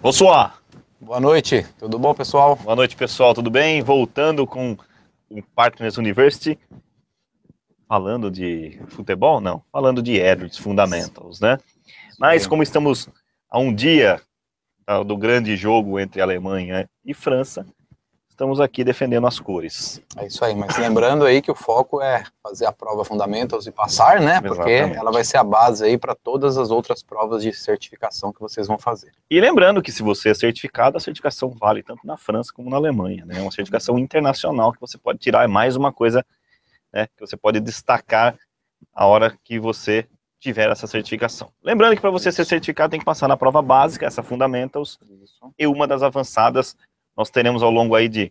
Bonsoir. Boa noite, tudo bom, pessoal? Boa noite, pessoal, tudo bem? Voltando com o Partners University, falando de futebol? Não, falando de Edwards Fundamentals, né? Mas como estamos a um dia do grande jogo entre Alemanha e França, estamos aqui defendendo as cores. É isso aí, mas lembrando aí que o foco é fazer a prova Fundamentals e passar, né? Porque Exatamente. ela vai ser a base aí para todas as outras provas de certificação que vocês vão fazer. E lembrando que se você é certificado, a certificação vale tanto na França como na Alemanha, né? É uma certificação internacional que você pode tirar, é mais uma coisa, né, que você pode destacar a hora que você tiver essa certificação. Lembrando que para você ser certificado tem que passar na prova básica, essa Fundamentals, e uma das avançadas. Nós teremos ao longo aí de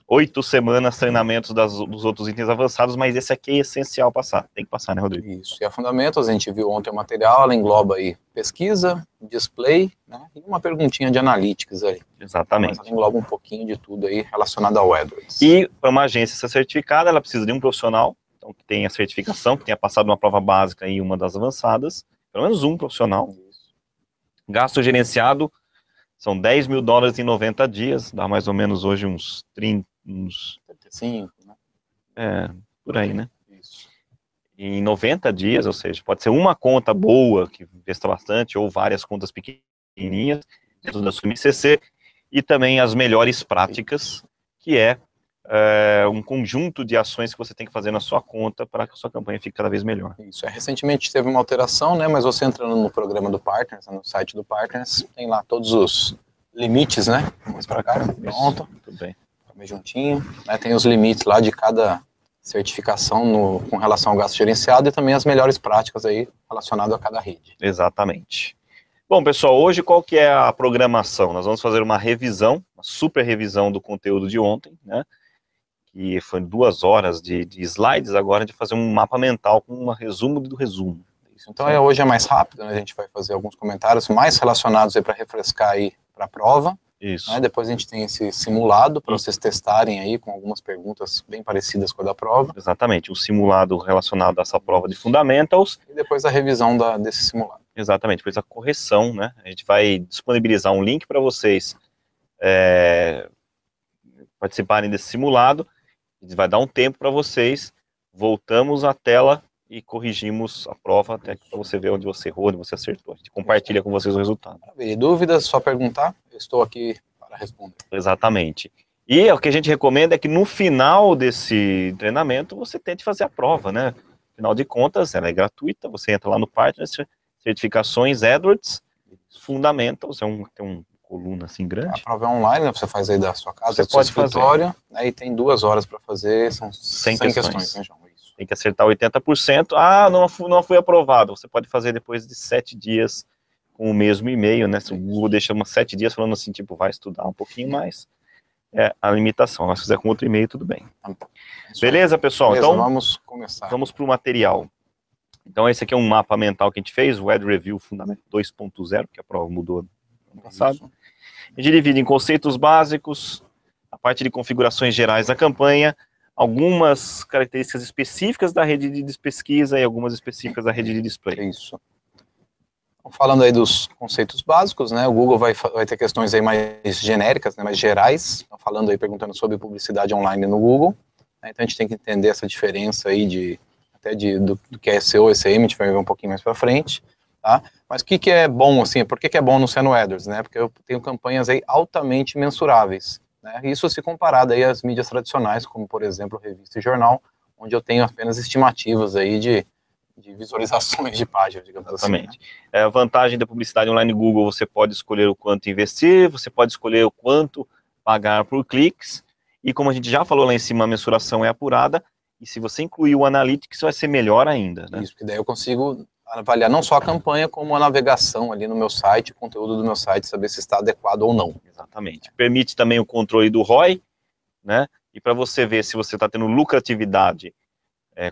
8 semanas treinamentos dos outros itens avançados, mas esse aqui é essencial passar. Tem que passar, né, Rodrigo? Isso, e a Fundamentals, a gente viu ontem o material, ela engloba aí pesquisa, display, né, e uma perguntinha de analytics aí. Exatamente. Mas ela engloba um pouquinho de tudo aí relacionado ao Edwards. E para uma agência ser certificada, ela precisa de um profissional, então, que tenha certificação, que tenha passado uma prova básica em uma das avançadas, pelo menos um profissional. Isso. Gasto gerenciado são $10 mil em 90 dias, dá mais ou menos hoje uns 30, uns 35, né? Por aí, né? Isso. E em 90 dias, ou seja, pode ser uma conta boa, que investa bastante, ou várias contas pequenininhas, dentro da sua MCC, e também as melhores práticas, que é um conjunto de ações que você tem que fazer na sua conta para que a sua campanha fique cada vez melhor. Isso, recentemente teve uma alteração, né, mas você entrando no programa do Partners, no site do Partners, tem lá todos os limites, né, vamos para cá, pronto, tudo bem. Bem juntinho, né, tem os limites lá de cada certificação com relação ao gasto gerenciado e também as melhores práticas aí relacionado a cada rede. Exatamente. Bom, pessoal, hoje qual que é a programação? Nós vamos fazer uma revisão, uma super revisão do conteúdo de ontem, né? Que foi 2 horas de slides, agora de fazer um mapa mental com um resumo do resumo. Isso, então hoje é mais rápido, né? A gente vai fazer alguns comentários mais relacionados aí para refrescar aí para a prova. Isso. Né? Depois a gente tem esse simulado para vocês testarem aí com algumas perguntas bem parecidas com a da prova. Exatamente, um simulado relacionado a essa prova de Fundamentals. E depois a revisão desse simulado. Exatamente, depois a correção, né? A gente vai disponibilizar um link para vocês participarem desse simulado. A gente vai dar um tempo para vocês, voltamos à tela e corrigimos a prova até para você ver onde você errou, onde você acertou. A gente compartilha com vocês o resultado. E dúvidas, só perguntar, eu estou aqui para responder. Exatamente. E o que a gente recomenda é que no final desse treinamento você tente fazer a prova, né? Afinal de contas, ela é gratuita, você entra lá no Partners, certificações Edwards, Fundamentals, tem uma coluna assim grande. A prova é online, né? Você faz aí da sua casa, você do seu escritório, né? E tem 2 horas para fazer, são 100 questões, né, João? Isso. Tem que acertar 80%. Ah, não fui aprovado. Você pode fazer depois de 7 dias com o mesmo e-mail, né? Se o Google deixa umas 7 dias falando assim, tipo, vai estudar um pouquinho mais, é a limitação. Mas se fizer com outro e-mail, tudo bem. Beleza, pessoal? Beleza, então, vamos começar. Vamos para o material. Então, esse aqui é um mapa mental que a gente fez, o Ed Review Fundamental 2.0, que a prova mudou no ano passado. Isso. A gente divide em conceitos básicos, a parte de configurações gerais da campanha, algumas características específicas da rede de pesquisa e algumas específicas da rede de display. Isso. Então, falando aí dos conceitos básicos, né, o Google vai ter questões aí mais genéricas, né, mais gerais, falando aí, perguntando sobre publicidade online no Google, né, então a gente tem que entender essa diferença aí do que é SEO e SEM, a gente vai ver um pouquinho mais para frente, tá? Mas o que é bom, assim, por que é bom no Seno Edwards, né, porque eu tenho campanhas aí altamente mensuráveis, né, isso se comparado aí às mídias tradicionais, como por exemplo revista e jornal, onde eu tenho apenas estimativas aí de visualizações de página, digamos Exatamente. assim. Né? A vantagem da publicidade online Google, você pode escolher o quanto investir, você pode escolher o quanto pagar por cliques, e como a gente já falou lá em cima, a mensuração é apurada, e se você incluir o Analytics, vai ser melhor ainda. Né? Isso, porque daí eu consigo avaliar não só a campanha, como a navegação ali no meu site, o conteúdo do meu site, saber se está adequado ou não. Exatamente. Permite também o controle do ROI, né? E para você ver se você está tendo lucratividade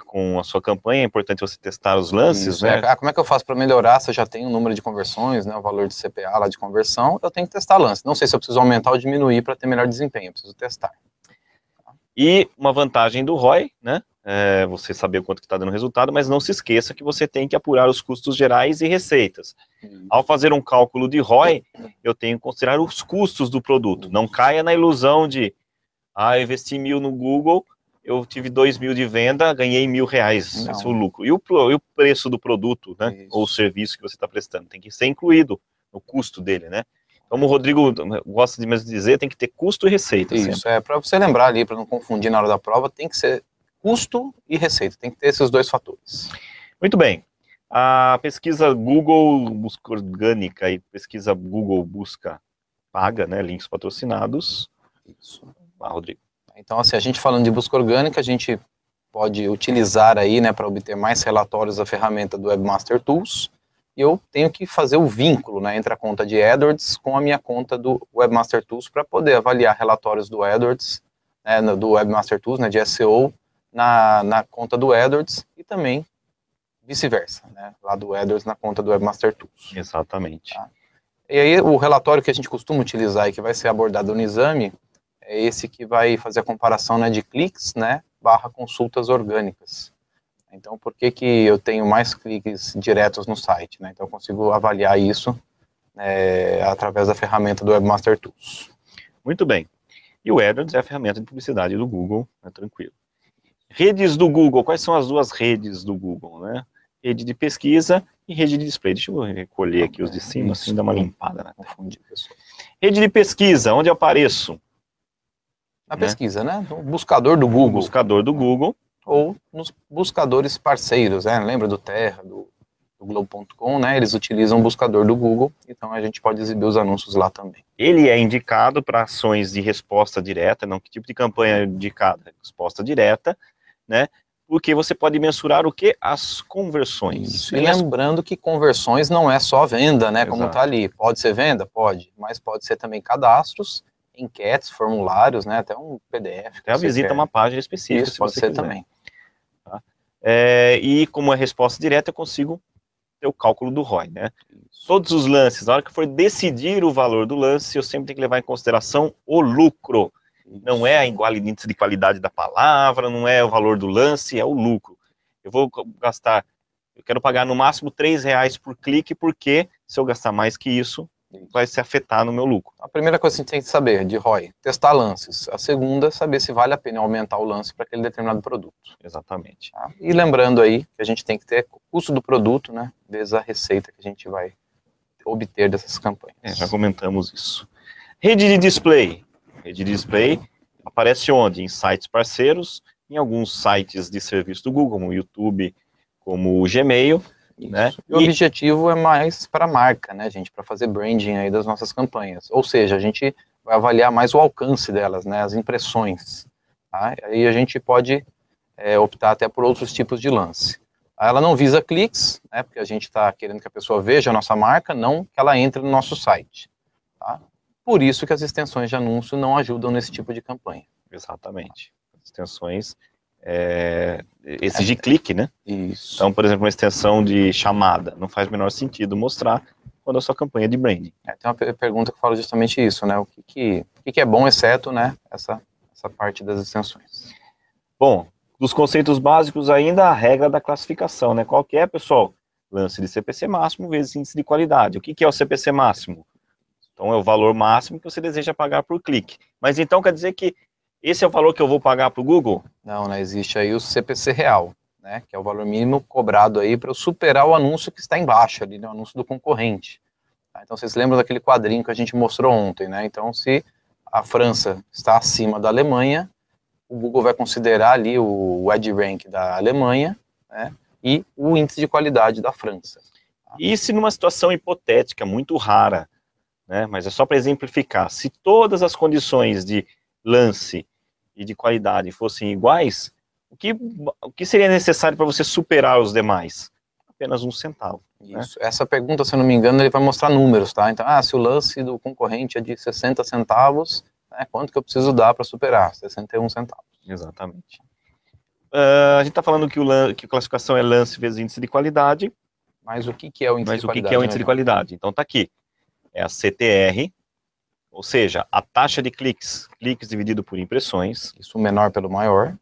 com a sua campanha, é importante você testar os lances. Isso, né? Como é que eu faço para melhorar se eu já tenho o número de conversões, né, o valor de CPA lá de conversão, eu tenho que testar lance. Não sei se eu preciso aumentar ou diminuir para ter melhor desempenho, eu preciso testar. E uma vantagem do ROI, né? Você saber o quanto que está dando resultado, mas não se esqueça que você tem que apurar os custos gerais e receitas. Ao fazer um cálculo de ROI, eu tenho que considerar os custos do produto. Não caia na ilusão de, eu investi 1.000 no Google, eu tive 2.000 de venda, ganhei R$1.000, esse é o lucro. E o preço do produto, né? Ou o serviço que você está prestando, tem que ser incluído no custo dele, né? Como o Rodrigo gosta de mesmo dizer, tem que ter custo e receita. Isso, sempre. para você lembrar ali, para não confundir na hora da prova, tem que ser custo e receita, tem que ter esses dois fatores. Muito bem. A pesquisa Google Busca Orgânica e pesquisa Google Busca Paga, né, links patrocinados. Isso. Rodrigo. Então, assim, a gente falando de busca orgânica, a gente pode utilizar aí, né, para obter mais relatórios a ferramenta do Webmaster Tools, e eu tenho que fazer o vínculo, né, entre a conta de AdWords com a minha conta do Webmaster Tools para poder avaliar relatórios do AdWords, né, do Webmaster Tools, né, de SEO, na conta do AdWords e também vice-versa, né, lá do AdWords na conta do Webmaster Tools. Exatamente. Tá? E aí o relatório que a gente costuma utilizar e que vai ser abordado no exame é esse que vai fazer a comparação, né, de cliques, né, barra consultas orgânicas. Então, por que eu tenho mais cliques diretos no site, né? Então, eu consigo avaliar isso através da ferramenta do Webmaster Tools. Muito bem. E o AdWords é a ferramenta de publicidade do Google, né, tranquilo. Redes do Google, quais são as duas redes do Google, né? Rede de pesquisa e rede de display. Deixa eu recolher aqui os de cima, assim, dar uma limpada, né? Confundir, pessoal. Rede de pesquisa, onde eu apareço? Na pesquisa, né? No buscador do Google. No buscador do Google. Ou nos buscadores parceiros, né? Lembra do Terra, do Globo.com, né? Eles utilizam o buscador do Google, então a gente pode exibir os anúncios lá também. Ele é indicado para ações de resposta direta, não que tipo de campanha é indicada? Resposta direta, né? Porque você pode mensurar o que? As conversões. Isso. E lembrando que conversões não é só venda, né? Como está ali. Pode ser venda? Pode. Mas pode ser também cadastros, enquetes, formulários, né? Até um PDF. Até a visita a uma página específica. Isso, pode ser também. Tá? E como é resposta direta, eu consigo ter o cálculo do ROI, né? Isso. Todos os lances, na hora que for decidir o valor do lance, eu sempre tenho que levar em consideração o lucro. Isso. Não é a índice de qualidade da palavra, não é o valor do lance, é o lucro. Eu vou gastar, eu quero pagar no máximo R$3 por clique, porque se eu gastar mais que isso, vai se afetar no meu lucro. A primeira coisa que a gente tem que saber de ROI, testar lances. A segunda, saber se vale a pena aumentar o lance para aquele determinado produto. Exatamente. Tá? E lembrando aí que a gente tem que ter o custo do produto, né, vezes a receita que a gente vai obter dessas campanhas. Já comentamos isso. Rede de display. Rede de display aparece onde? Em sites parceiros, em alguns sites de serviço do Google, como o YouTube, como o Gmail. Né? E o objetivo é mais para a marca, né, gente, para fazer branding aí das nossas campanhas. Ou seja, a gente vai avaliar mais o alcance delas, né, as impressões. Tá? Aí a gente pode optar até por outros tipos de lance. Ela não visa cliques, né, porque a gente está querendo que a pessoa veja a nossa marca, não que ela entre no nosso site. Tá? Por isso que as extensões de anúncio não ajudam nesse tipo de campanha. Exatamente. As extensões exige clique, né? Isso. Então, por exemplo, uma extensão de chamada, não faz o menor sentido mostrar quando a sua campanha é de branding. Tem uma pergunta que fala justamente isso, né? O que é bom, exceto, né, essa parte das extensões. Bom, dos conceitos básicos ainda, a regra da classificação, né? Qual que é, pessoal? Lance de CPC máximo vezes índice de qualidade. O que é o CPC máximo? Então, é o valor máximo que você deseja pagar por clique. Mas então quer dizer que esse é o valor que eu vou pagar para o Google? Não, né? Existe aí o CPC real, né? Que é o valor mínimo cobrado aí para eu superar o anúncio que está embaixo ali, né? O anúncio do concorrente. Tá? Então, vocês lembram daquele quadrinho que a gente mostrou ontem, né? Então, se a França está acima da Alemanha, o Google vai considerar ali o EdRank da Alemanha, né? E o índice de qualidade da França. Tá? E se numa situação hipotética, muito rara, né? Mas é só para exemplificar, se todas as condições de lance e de qualidade fossem iguais, o que seria necessário para você superar os demais? Apenas R$1. Isso. Né? Essa pergunta, se eu não me engano, ele vai mostrar números, tá? Então, se o lance do concorrente é de 60 centavos, né, quanto que eu preciso dar para superar? 61 centavos. Exatamente. A gente está falando que a classificação é lance vezes índice de qualidade. Mas o que é o índice de qualidade? Mas o que é o índice de qualidade? Então, está aqui. É a CTR, ou seja, a taxa de cliques dividido por impressões. Isso menor pelo maior.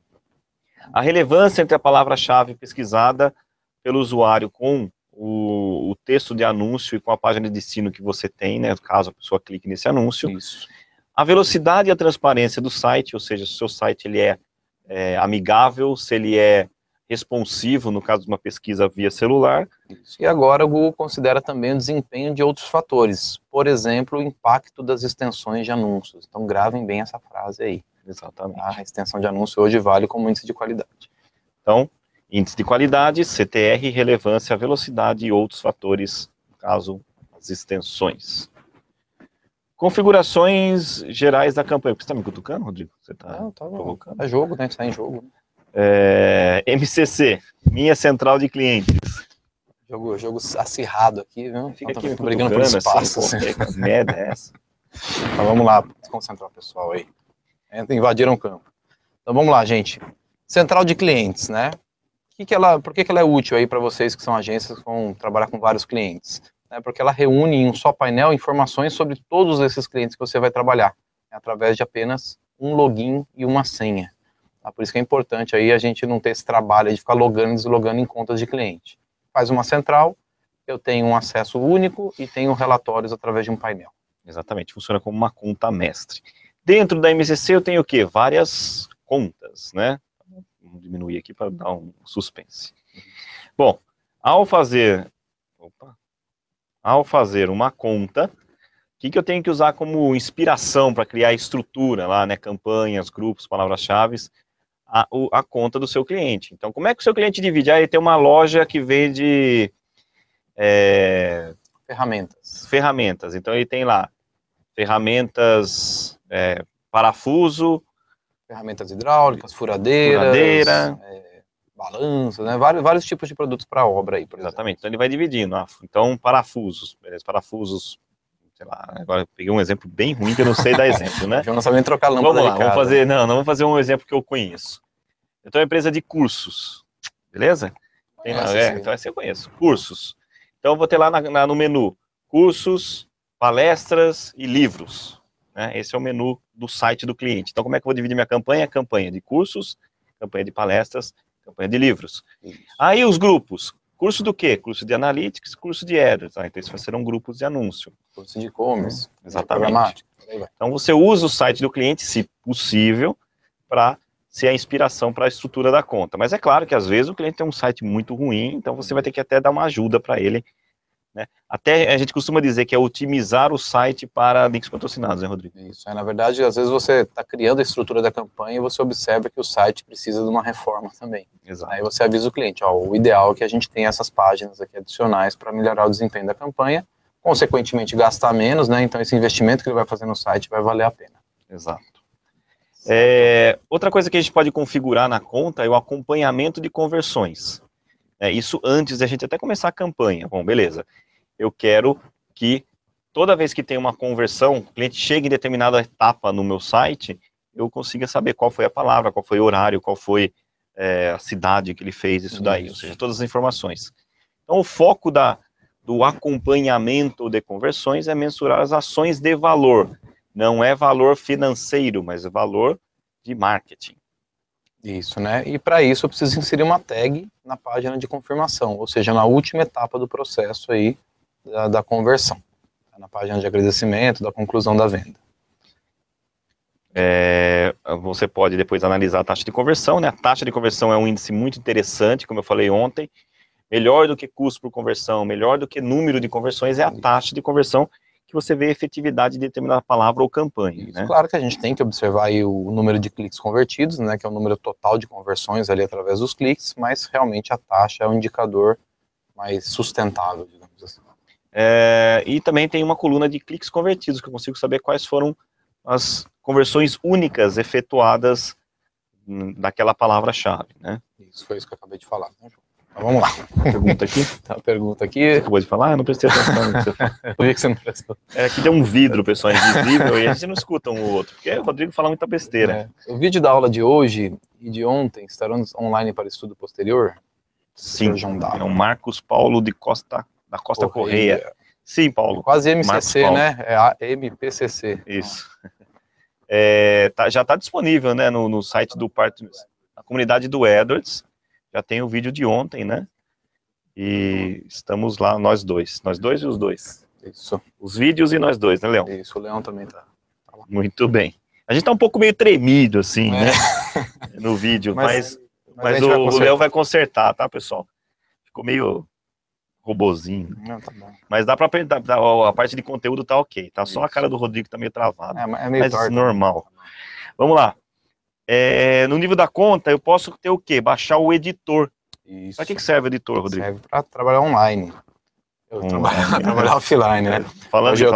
A relevância entre a palavra-chave pesquisada pelo usuário com o texto de anúncio e com a página de destino que você tem, né, caso a pessoa clique nesse anúncio. Isso. A velocidade e a transparência do site, ou seja, se o seu site ele é amigável, se ele é responsivo, no caso de uma pesquisa via celular. Isso. E agora o Google considera também o desempenho de outros fatores, por exemplo, o impacto das extensões de anúncios. Então gravem bem essa frase aí. Exatamente. A extensão de anúncio hoje vale como índice de qualidade. Então, índice de qualidade, CTR, relevância, velocidade e outros fatores, no caso, as extensões. Configurações gerais da campanha. Você está me cutucando, Rodrigo? Você está provocando? É jogo, né? Está em jogo. MCC, minha central de clientes. Jogo acirrado aqui, viu? Fica então, aqui me brigando por espaço. Assim, que merda é essa? Então vamos lá, concentrar o pessoal aí. Invadiram o campo. Então vamos lá, gente. Central de clientes, né? Por que ela é útil aí para vocês que são agências que vão trabalhar com vários clientes? Porque ela reúne em um só painel informações sobre todos esses clientes que você vai trabalhar, através de apenas um login e uma senha. Por isso que é importante aí a gente não ter esse trabalho de ficar logando e deslogando em contas de cliente. Faz uma central, eu tenho um acesso único e tenho relatórios através de um painel. Exatamente, funciona como uma conta mestre. Dentro da MCC eu tenho o quê? Várias contas, né? Vamos diminuir aqui para dar um suspense. Bom, ao fazer uma conta, o que eu tenho que usar como inspiração para criar estrutura lá, né? Campanhas, grupos, palavras-chave, a conta do seu cliente. Então, como é que o seu cliente divide? Aí tem uma loja que vende ferramentas. Então, ele tem lá ferramentas, parafuso, ferramentas hidráulicas, furadeira, balanças, né? Vários tipos de produtos para obra aí, por exemplo. Exatamente, então ele vai dividindo. Então, parafusos, beleza, parafusos, sei lá, agora eu peguei um exemplo bem ruim que eu não sei dar exemplo, né? Eu não sabia trocar lâmpada. Vamos lá, vamos fazer um exemplo que eu conheço. Eu tenho uma empresa de cursos, beleza? Então essa eu conheço, cursos. Então eu vou ter lá no menu, cursos, palestras e livros. Né? Esse é o menu do site do cliente. Então como é que eu vou dividir minha campanha? Campanha de cursos, campanha de palestras, campanha de livros. Isso. Aí os grupos, curso do quê? Curso de Analytics, curso de Ads. Então esses serão grupos de anúncio. Curso de e-commerce. Exatamente. Então você usa o site do cliente, se possível, para ser a inspiração para a estrutura da conta. Mas é claro que às vezes o cliente tem um site muito ruim, então você vai ter que até dar uma ajuda para ele. Né? Até a gente costuma dizer que é otimizar o site para links patrocinados, né, Rodrigo? Isso, na verdade, às vezes você está criando a estrutura da campanha e você observa que o site precisa de uma reforma também. Exato. Aí você avisa o cliente, o ideal é que a gente tenha essas páginas aqui adicionais para melhorar o desempenho da campanha, consequentemente gastar menos, né? Então esse investimento que ele vai fazer no site vai valer a pena. Exato. Outra coisa que a gente pode configurar na conta é o acompanhamento de conversões. Isso antes da gente até começar a campanha. Bom, beleza. Eu quero que toda vez que tem uma conversão, o cliente chegue em determinada etapa no meu site, eu consiga saber qual foi a palavra, qual foi o horário, qual foi a cidade que ele fez isso daí, ou seja, todas as informações. Então o foco do acompanhamento de conversões é mensurar as ações de valor. Não é valor financeiro, mas é valor de marketing. Isso, né? E para isso eu preciso inserir uma tag na página de confirmação, ou seja, na última etapa do processo aí da conversão, na página de agradecimento, da conclusão da venda. Você pode depois analisar a taxa de conversão, né? A taxa de conversão é um índice muito interessante, como eu falei ontem. Melhor do que custo por conversão, melhor do que número de conversões é a taxa de conversão, que você vê a efetividade de determinada palavra ou campanha. Né? Claro que a gente tem que observar aí o número de cliques convertidos, né, que é o número total de conversões ali através dos cliques, mas realmente a taxa é um indicador mais sustentável, digamos assim. E também tem uma coluna de cliques convertidos, que eu consigo saber quais foram as conversões únicas efetuadas naquela palavra-chave. Né? Isso foi isso que eu acabei de falar, né, João? Então vamos lá. Pergunta aqui? Tá, pergunta aqui. Você acabou de falar? Eu não prestei atenção no que você falou. Por que você não prestou? Aqui tem um vidro, pessoal, invisível, e a gente não escuta um ou outro, porque o Rodrigo fala muita besteira. O vídeo da aula de hoje e de ontem estarão online para estudo posterior? Sim, é o Marcos Paulo da Costa Correia. Sim, Paulo. Quase MCC, né? É a MPCC. Isso. Já está disponível, né, no site do Partners, na comunidade do Edwards. Já tem o vídeo de ontem, né? E estamos lá, nós dois e os dois. Isso. Os vídeos e nós dois, né, Leão? Isso, o Leão também tá lá. Muito bem. A gente tá um pouco meio tremido, assim, né? No vídeo, mas o Leão vai consertar, tá, pessoal? Ficou meio robozinho. Não, tá bom. Mas dá pra a parte de conteúdo tá ok, tá? Só a cara do Rodrigo tá meio travada. É meio mas torto, normal. Vamos lá. No nível da conta, eu posso ter o quê? Baixar o editor. Isso. Para que serve o editor, Rodrigo? Serve para trabalhar online. Trabalhar offline, né? Falando Hoje de eu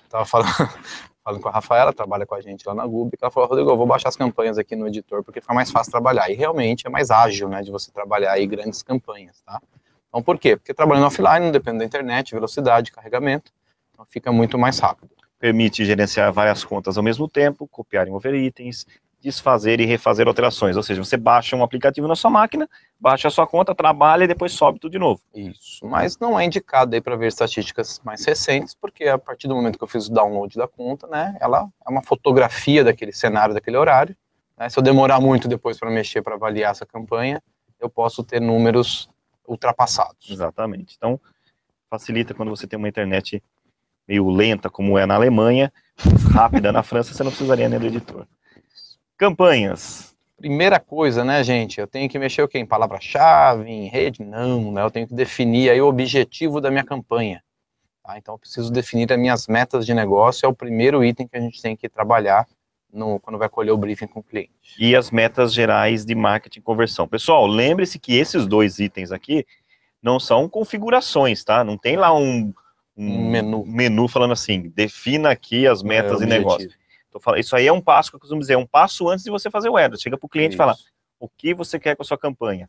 tava falando com a Rafaela, trabalha com a gente lá na Gubi, que ela falou, Rodrigo, eu vou baixar as campanhas aqui no editor, porque fica mais fácil trabalhar. E realmente é mais ágil, né, de você trabalhar aí grandes campanhas, tá? Então por quê? Porque trabalhando offline, não depende da internet, velocidade, carregamento, então fica muito mais rápido. Permite gerenciar várias contas ao mesmo tempo, copiar e mover itens, desfazer e refazer alterações, ou seja, você baixa um aplicativo na sua máquina, baixa a sua conta, trabalha e depois sobe tudo de novo. Isso, mas não é indicado aí para ver estatísticas mais recentes, porque a partir do momento que eu fiz o download da conta, né, ela é uma fotografia daquele cenário, daquele horário, né, se eu demorar muito depois para mexer, para avaliar essa campanha, eu posso ter números ultrapassados. Exatamente, então facilita quando você tem uma internet meio lenta, como é na Alemanha, rápida na França, você não precisaria nem do editor. Campanhas. Primeira coisa, né, gente, eu tenho que mexer o quê? Em palavra-chave, em rede? Não, né, eu tenho que definir aí o objetivo da minha campanha. Tá? Então eu preciso definir as minhas metas de negócio, é o primeiro item que a gente tem que trabalhar quando vai colher o briefing com o cliente. E as metas gerais de marketing e conversão. Pessoal, lembre-se que esses dois itens aqui não são configurações, tá? Não tem lá um menu falando assim, defina aqui as metas de negócio. Isso aí é um passo que eu costumo dizer, é um passo antes de você fazer o AdWords. Chega para o cliente e fala, o que você quer com a sua campanha?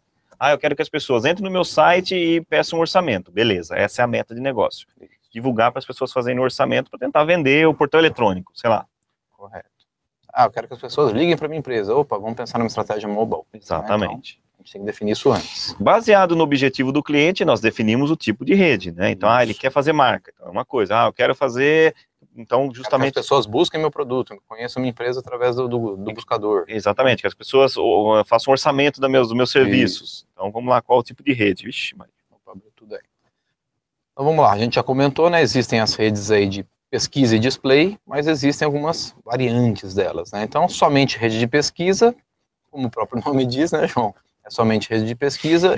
Eu quero que as pessoas entrem no meu site e peçam um orçamento. Beleza, essa é a meta de negócio. Divulgar para as pessoas fazerem orçamento para tentar vender o portão eletrônico, sei lá. Correto. Eu quero que as pessoas liguem para minha empresa. Opa, vamos pensar numa estratégia mobile. Exatamente. Então, a gente tem que definir isso antes. Baseado no objetivo do cliente, nós definimos o tipo de rede, né? Então, ele quer fazer marca. Então, é uma coisa. Eu quero fazer... Então, justamente... Que as pessoas busquem meu produto, conheçam minha empresa através do buscador. Exatamente, que as pessoas façam um orçamento dos meus serviços. Isso. Então, vamos lá, qual o tipo de rede? Vixe, mas... Vamos abrir tudo aí. Então, vamos lá, a gente já comentou, né, existem as redes aí de pesquisa e display, mas existem algumas variantes delas, né? Então, somente rede de pesquisa, como o próprio nome diz, né, João? É somente rede de pesquisa.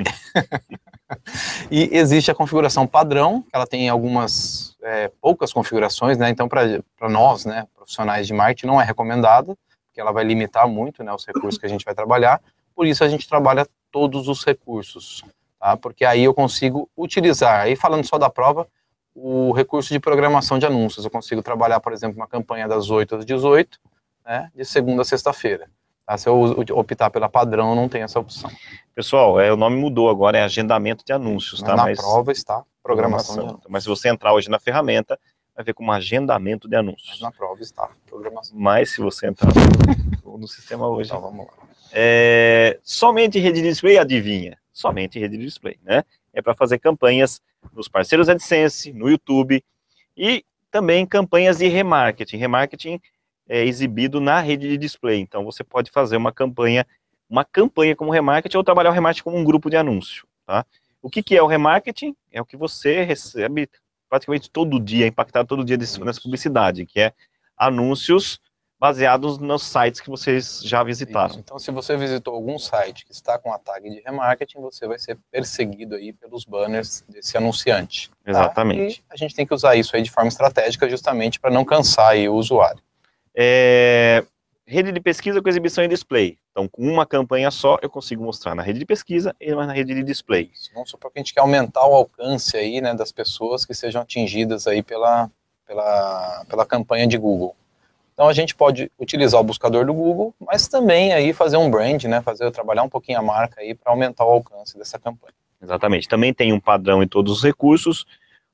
E existe a configuração padrão, que ela tem algumas poucas configurações, né? Então, para nós, né, profissionais de marketing, não é recomendada, porque ela vai limitar muito, né, os recursos que a gente vai trabalhar. Por isso, a gente trabalha todos os recursos, tá? Porque aí eu consigo utilizar, aí falando só da prova, o recurso de programação de anúncios. Eu consigo trabalhar, por exemplo, uma campanha das 8 às 18, né, de segunda a sexta-feira. Tá? Se eu optar pela padrão, não tem essa opção. Pessoal, o nome mudou agora, é agendamento de anúncios, tá? Mas na prova está programação de anúncios. Mas se você entrar hoje na ferramenta, vai ver como agendamento de anúncios. Mas na prova está programação. Mas se você entrar no sistema hoje... Então, vamos lá. Somente rede de display, adivinha? Somente rede de display, né? É para fazer campanhas nos parceiros AdSense, no YouTube, e também campanhas de remarketing. Remarketing é exibido na rede de display. Então, você pode fazer uma campanha como remarketing ou trabalhar o remarketing como um grupo de anúncio, tá? O que é o remarketing? É o que você recebe praticamente todo dia, impactado todo dia nessa publicidade, que é anúncios baseados nos sites que vocês já visitaram. Isso. Então, se você visitou algum site que está com a tag de remarketing, você vai ser perseguido aí pelos banners desse anunciante. Exatamente. Tá? E a gente tem que usar isso aí de forma estratégica justamente para não cansar aí o usuário. Rede de pesquisa com exibição em display. Então, com uma campanha só, eu consigo mostrar na rede de pesquisa e na rede de display. Vamos supor que a gente quer aumentar o alcance aí, né, das pessoas que sejam atingidas aí pela campanha de Google. Então, a gente pode utilizar o buscador do Google, mas também aí fazer um brand, né, trabalhar um pouquinho a marca aí para aumentar o alcance dessa campanha. Exatamente. Também tem um padrão em todos os recursos.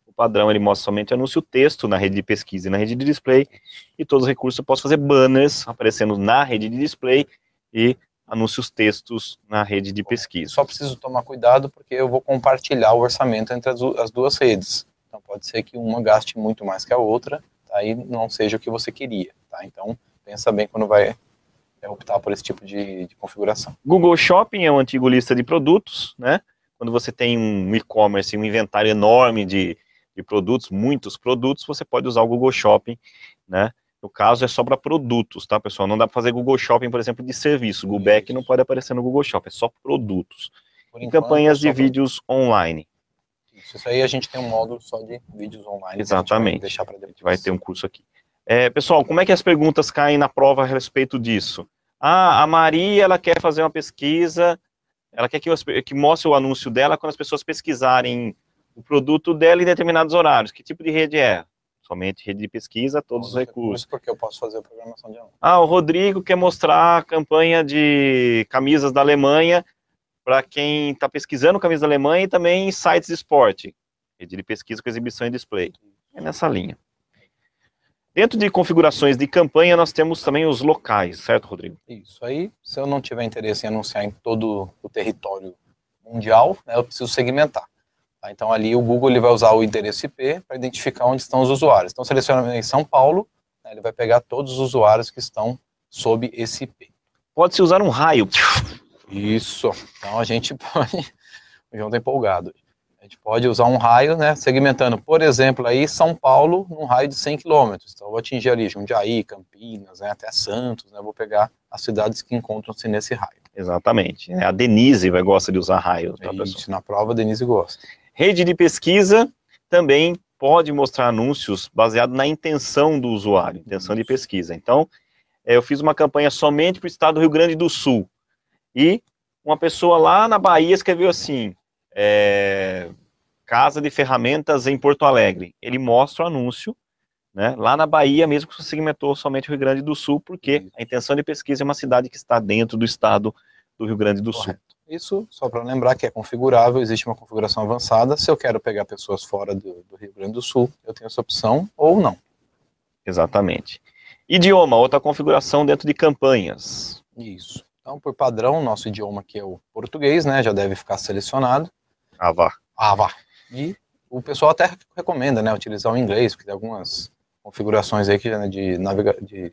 O padrão, ele mostra somente anúncio texto na rede de pesquisa e na rede de display, e todos os recursos eu posso fazer banners aparecendo na rede de display e anúncios textos na rede de pesquisa. Só preciso tomar cuidado porque eu vou compartilhar o orçamento entre as duas redes. Então pode ser que uma gaste muito mais que a outra, tá? E não seja o que você queria, tá? Então pensa bem quando vai optar por esse tipo de configuração. Google Shopping é uma antiga lista de produtos, né? Quando você tem um e-commerce, um inventário enorme de produtos, muitos produtos, você pode usar o Google Shopping, né? No caso, é só para produtos, tá, pessoal? Não dá para fazer Google Shopping, por exemplo, de serviço. Google Back não pode aparecer no Google Shopping, é só produtos. E campanhas de vídeos online. Isso aí a gente tem um módulo só de vídeos online. Exatamente. Que a gente vai deixar para depois. A gente vai ter um curso aqui. Pessoal, como é que as perguntas caem na prova a respeito disso? Ah, a Maria, ela quer fazer uma pesquisa, ela quer que mostre o anúncio dela quando as pessoas pesquisarem o produto dela em determinados horários. Que tipo de rede é? Somente rede de pesquisa, todos os recursos. Porque eu posso fazer a programação de anúncio. Ah, o Rodrigo quer mostrar a campanha de camisas da Alemanha para quem está pesquisando camisas da Alemanha e também sites de esporte. Rede de pesquisa com exibição e display. É nessa linha. Dentro de configurações de campanha, nós temos também os locais, certo, Rodrigo? Isso aí, se eu não tiver interesse em anunciar em todo o território mundial, né, eu preciso segmentar. Tá? Então ali o Google ele vai usar o endereço IP para identificar onde estão os usuários. Então seleciona em São Paulo, né, ele vai pegar todos os usuários que estão sob esse IP. Pode-se usar um raio. Isso, então a gente pode... O João está empolgado. A gente pode usar um raio, né, segmentando, por exemplo, aí São Paulo num raio de 100 km. Então eu vou atingir ali Jundiaí, Campinas, né, até Santos, né, vou pegar as cidades que encontram-se nesse raio. Exatamente. A Denise gosta de usar raios. Isso, na prova a Denise gosta. Rede de pesquisa também pode mostrar anúncios baseados na intenção do usuário, intenção de pesquisa. Então, eu fiz uma campanha somente para o estado do Rio Grande do Sul. E uma pessoa lá na Bahia escreveu assim... Casa de Ferramentas em Porto Alegre. Ele mostra o anúncio, né, lá na Bahia, mesmo que você segmentou somente o Rio Grande do Sul, porque a intenção de pesquisa é uma cidade que está dentro do estado do Rio Grande do Sul. Isso, só para lembrar que é configurável, existe uma configuração avançada. Se eu quero pegar pessoas fora do Rio Grande do Sul, eu tenho essa opção ou não. Exatamente. Idioma, outra configuração dentro de campanhas. Isso. Então, por padrão, nosso idioma aqui é o português, né, já deve ficar selecionado. Ava. E o pessoal até recomenda, né, utilizar o inglês, porque tem algumas configurações aí que, né, de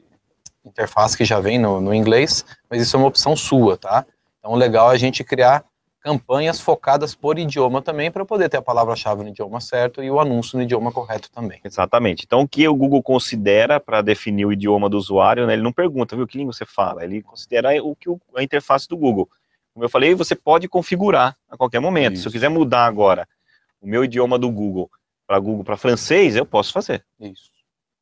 interface que já vem no inglês, mas isso é uma opção sua, tá? Então, o legal é a gente criar campanhas focadas por idioma também, para poder ter a palavra-chave no idioma certo e o anúncio no idioma correto também. Exatamente. Então, o que o Google considera para definir o idioma do usuário, né, ele não pergunta, viu, que língua você fala, ele considera a interface do Google. Como eu falei, você pode configurar a qualquer momento. Isso. Se eu quiser mudar agora o meu idioma do Google para francês, eu posso fazer. Isso.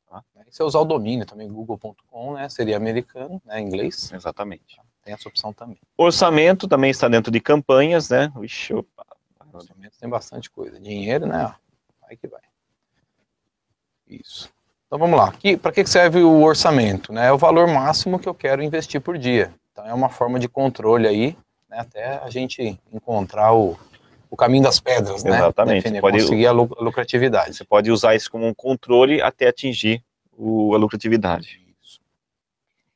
Tá? E se eu usar o domínio também, google.com, né, seria americano, né, inglês. Exatamente. Tem essa opção também. Orçamento também está dentro de campanhas, né? Ixi, opa. Orçamento tem bastante coisa. Dinheiro, né? Vai que vai. Isso. Então vamos lá. Para que serve o orçamento? Né? É o valor máximo que eu quero investir por dia. Então é uma forma de controle aí, né, até a gente encontrar o caminho das pedras, né? Exatamente. Definir, conseguir a lucratividade. Você pode usar isso como um controle até atingir a lucratividade. Isso.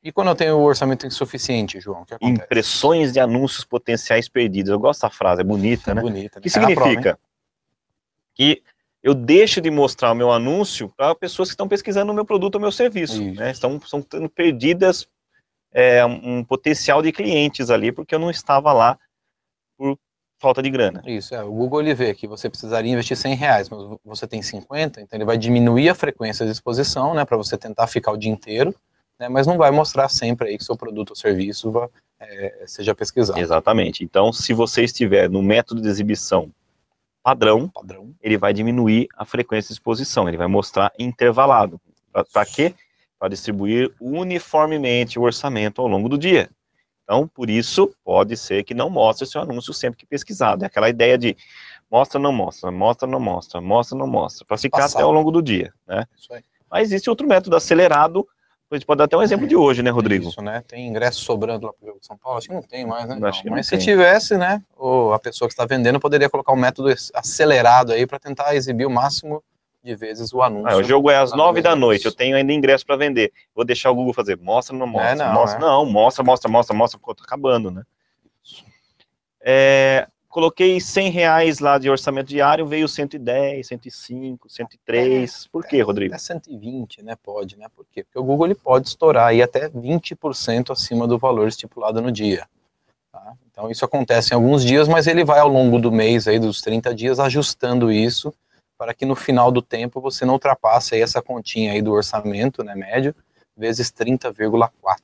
E quando eu tenho o orçamento insuficiente, João, o que acontece? Impressões de anúncios potenciais perdidos. Eu gosto dessa frase, é bonita, né? Bonita. O que significa? Que eu deixo de mostrar o meu anúncio para pessoas que estão pesquisando o meu produto ou o meu serviço. Né? Estão tendo perdidas um potencial de clientes ali, porque eu não estava lá por falta de grana. Isso, o Google ele vê que você precisaria investir R$100, mas você tem 50, então ele vai diminuir a frequência de exposição, né, para você tentar ficar o dia inteiro, né, mas não vai mostrar sempre aí que seu produto ou serviço seja pesquisado. Exatamente. Então, se você estiver no método de exibição padrão, ele vai diminuir a frequência de exposição, ele vai mostrar intervalado. Para quê? Para distribuir uniformemente o orçamento ao longo do dia. Então, por isso, pode ser que não mostre seu anúncio sempre que pesquisado. É aquela ideia de mostra, não mostra, mostra, não mostra, mostra, não mostra, para ficar até ao longo do dia, né? Isso aí. Mas existe outro método acelerado, a gente pode dar até um exemplo de hoje, né, Rodrigo? Isso, né? Tem ingresso sobrando lá para o jogo de São Paulo? Acho que não tem mais, né? Mas se tivesse, né, a pessoa que está vendendo poderia colocar um método acelerado aí para tentar exibir o máximo de vezes o anúncio. O jogo é às 9 da noite, eu tenho ainda ingresso para vender. Vou deixar o Google fazer, mostra, não mostra, mostra, não, mostra, mostra, mostra, mostra, porque eu tô acabando, né? coloquei R$100 lá de orçamento diário, veio 110, 105, 103. Por quê, Rodrigo? Até 120, né? Pode, né? Por quê? Porque o Google ele pode estourar aí até 20% acima do valor estipulado no dia. Tá? Então isso acontece em alguns dias, mas ele vai ao longo do mês, aí, dos 30 dias, ajustando isso para que no final do tempo você não ultrapasse aí essa continha aí do orçamento, né, médio, vezes 30,4.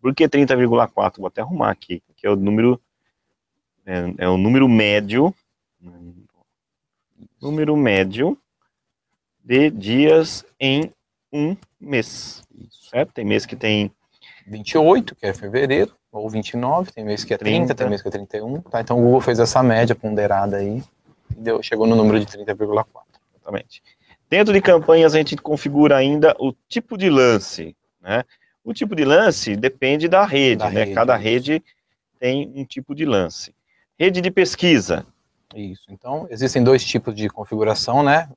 Por que 30,4? Vou até arrumar aqui, que é o número, é o número médio de dias em um mês. Certo? Tem mês que tem 28, que é fevereiro, ou 29, tem mês que é 30, tem mês que é 31. Tá? Então o Google fez essa média ponderada aí, e chegou no número de 30,4. Exatamente. Dentro de campanhas a gente configura ainda o tipo de lance, né? O tipo de lance depende da rede, né? Cada rede tem um tipo de lance. Rede de pesquisa. Isso, então existem dois tipos de configuração, né?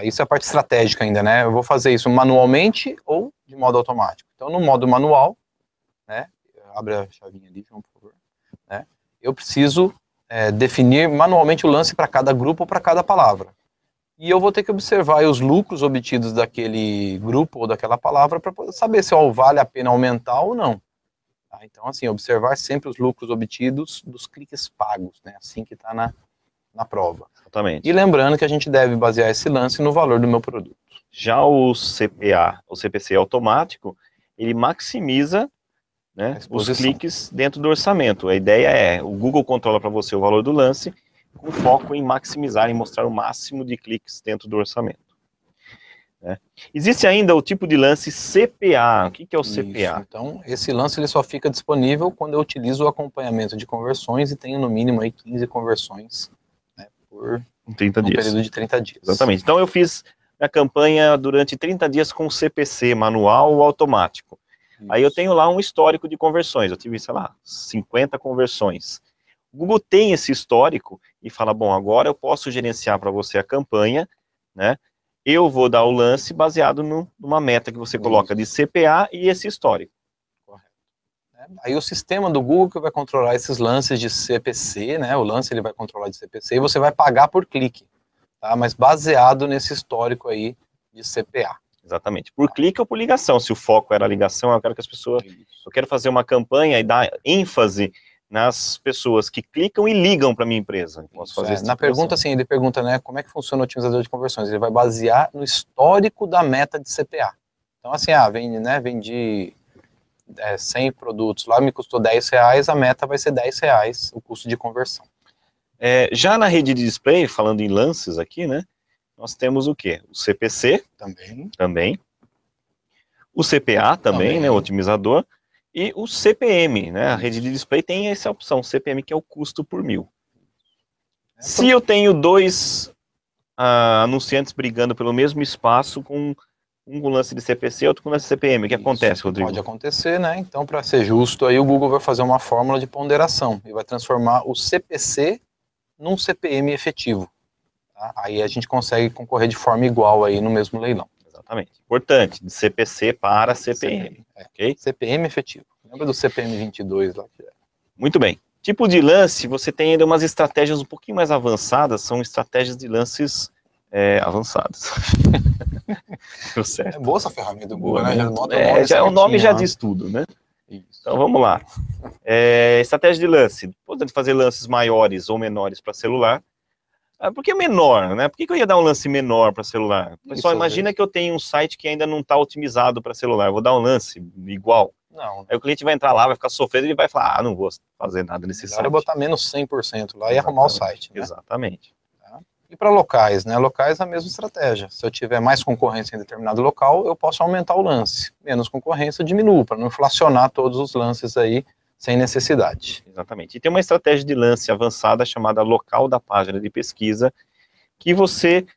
Isso é a parte estratégica ainda, né? Eu vou fazer isso manualmente ou de modo automático. Então no modo manual, né? Abre a chavinha ali, João, por favor. Né? Eu preciso definir manualmente o lance para cada grupo ou para cada palavra. E eu vou ter que observar os lucros obtidos daquele grupo ou daquela palavra para saber se vale a pena aumentar ou não. Tá? Então, assim, observar sempre os lucros obtidos dos cliques pagos, né? Assim que está na prova. Exatamente. E lembrando que a gente deve basear esse lance no valor do meu produto. Já o CPA, o CPC automático, ele maximiza, né, os cliques dentro do orçamento. A ideia é, o Google controla para você o valor do lance, com foco em maximizar, em mostrar o máximo de cliques dentro do orçamento. Né? Existe ainda o tipo de lance CPA. O que é o CPA? Então, esse lance ele só fica disponível quando eu utilizo o acompanhamento de conversões e tenho no mínimo aí 15 conversões, né, por 30 dias. período de 30 dias. Exatamente. Então eu fiz a campanha durante 30 dias com CPC manual ou automático. Isso. Aí eu tenho lá um histórico de conversões. Eu tive, sei lá, 50 conversões. O Google tem esse histórico e fala, bom, agora eu posso gerenciar para você a campanha, né? Eu vou dar o lance baseado numa meta que você coloca de CPA e esse histórico. Correto. Aí o sistema do Google que vai controlar esses lances de CPC, né? O lance ele vai controlar de CPC e você vai pagar por clique, tá? Mas baseado nesse histórico aí de CPA. Exatamente. Por clique ou por ligação. Se o foco era a ligação, eu quero que as pessoas... Eu quero fazer uma campanha e dar ênfase nas pessoas que clicam e ligam para minha empresa. Posso fazer esse tipo na pergunta, assim, ele pergunta, né, como é que funciona o otimizador de conversões? Ele vai basear no histórico da meta de CPA. Então, assim, vendi 100 produtos, lá me custou R$10, a meta vai ser R$10 o custo de conversão. Já na rede de display, falando em lances aqui, né, nós temos o quê? O CPC, também. O CPA também, né, o otimizador. E o CPM, né? A rede de display tem essa opção, CPM, que é o custo por 1000. Se eu tenho dois anunciantes brigando pelo mesmo espaço, com um com lance de CPC e outro com lance de CPM, o que acontece, Rodrigo? Pode acontecer, né? Então, para ser justo, aí o Google vai fazer uma fórmula de ponderação e vai transformar o CPC num CPM efetivo. Tá? Aí a gente consegue concorrer de forma igual aí no mesmo leilão. Exatamente. Importante, de CPC para CPM. Okay? CPM efetivo. Lembra do CPM 22 lá? Muito bem. Tipo de lance, você tem ainda umas estratégias um pouquinho mais avançadas, são estratégias de lances avançadas. É boa essa ferramenta do Google, né? Já o nome já diz tudo, né? Isso. Então vamos lá. Estratégia de lance. Pode fazer lances maiores ou menores para celular. Por que menor, né? Por que eu ia dar um lance menor para celular? Pessoal, imagina que eu tenho um site que ainda não está otimizado para celular. Eu vou dar um lance igual. Não. Aí o cliente vai entrar lá, vai ficar sofrendo e ele vai falar, não vou fazer nada nesse site. Melhor botar menos 100% lá e arrumar o site. Né? Exatamente. Tá? E para locais, né? Locais a mesma estratégia. Se eu tiver mais concorrência em determinado local, eu posso aumentar o lance. Menos concorrência, eu diminuo, para não inflacionar todos os lances aí sem necessidade. Exatamente. E tem uma estratégia de lance avançada chamada local da página de pesquisa, que você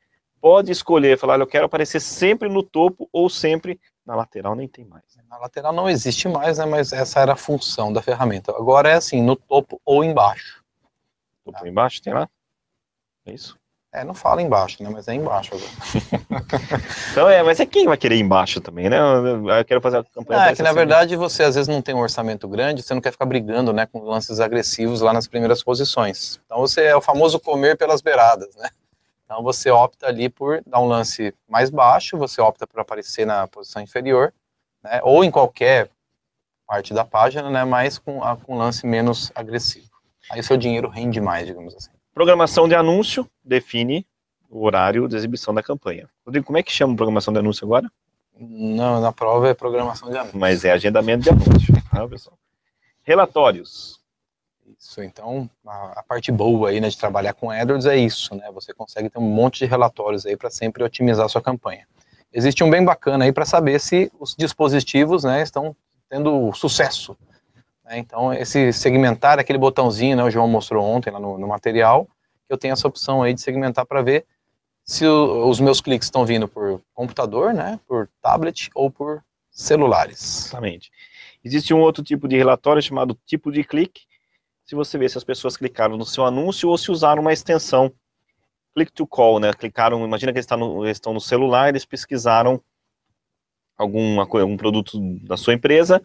pode escolher, falar, eu quero aparecer sempre no topo ou sempre na lateral, nem tem mais. Na lateral não existe mais, né, mas essa era a função da ferramenta. Agora é assim, no topo ou embaixo. Topo ou embaixo, tem lá? É isso? Não fala embaixo, né? Mas é embaixo agora. Então, mas é quem vai querer ir embaixo também, né? Eu quero fazer a campanha. É que na verdade você às vezes não tem um orçamento grande, você não quer ficar brigando, né, com lances agressivos lá nas primeiras posições. Então você é o famoso comer pelas beiradas, né? Então você opta ali por dar um lance mais baixo, você opta por aparecer na posição inferior, né? Ou em qualquer parte da página, né? Mas com um lance menos agressivo. Aí o seu dinheiro rende mais, digamos assim. Programação de anúncio define o horário de exibição da campanha. Rodrigo, como é que chama programação de anúncio agora? Não, na prova é programação de anúncio. Mas é agendamento de anúncio, tá, pessoal? Relatórios. Isso, então, a parte boa aí, né, de trabalhar com AdWords é isso, né? Você consegue ter um monte de relatórios aí para sempre otimizar a sua campanha. Existe um bem bacana aí para saber se os dispositivos, né, estão tendo sucesso. Então, esse segmentar, aquele botãozinho, né, o João mostrou ontem lá no material, eu tenho essa opção aí de segmentar para ver se os meus cliques estão vindo por computador, né, por tablet ou por celulares. Exatamente. Existe um outro tipo de relatório chamado tipo de clique, se você vê se as pessoas clicaram no seu anúncio ou se usaram uma extensão click to call, né, clicaram, imagina que eles estão no celular, eles pesquisaram algum produto da sua empresa,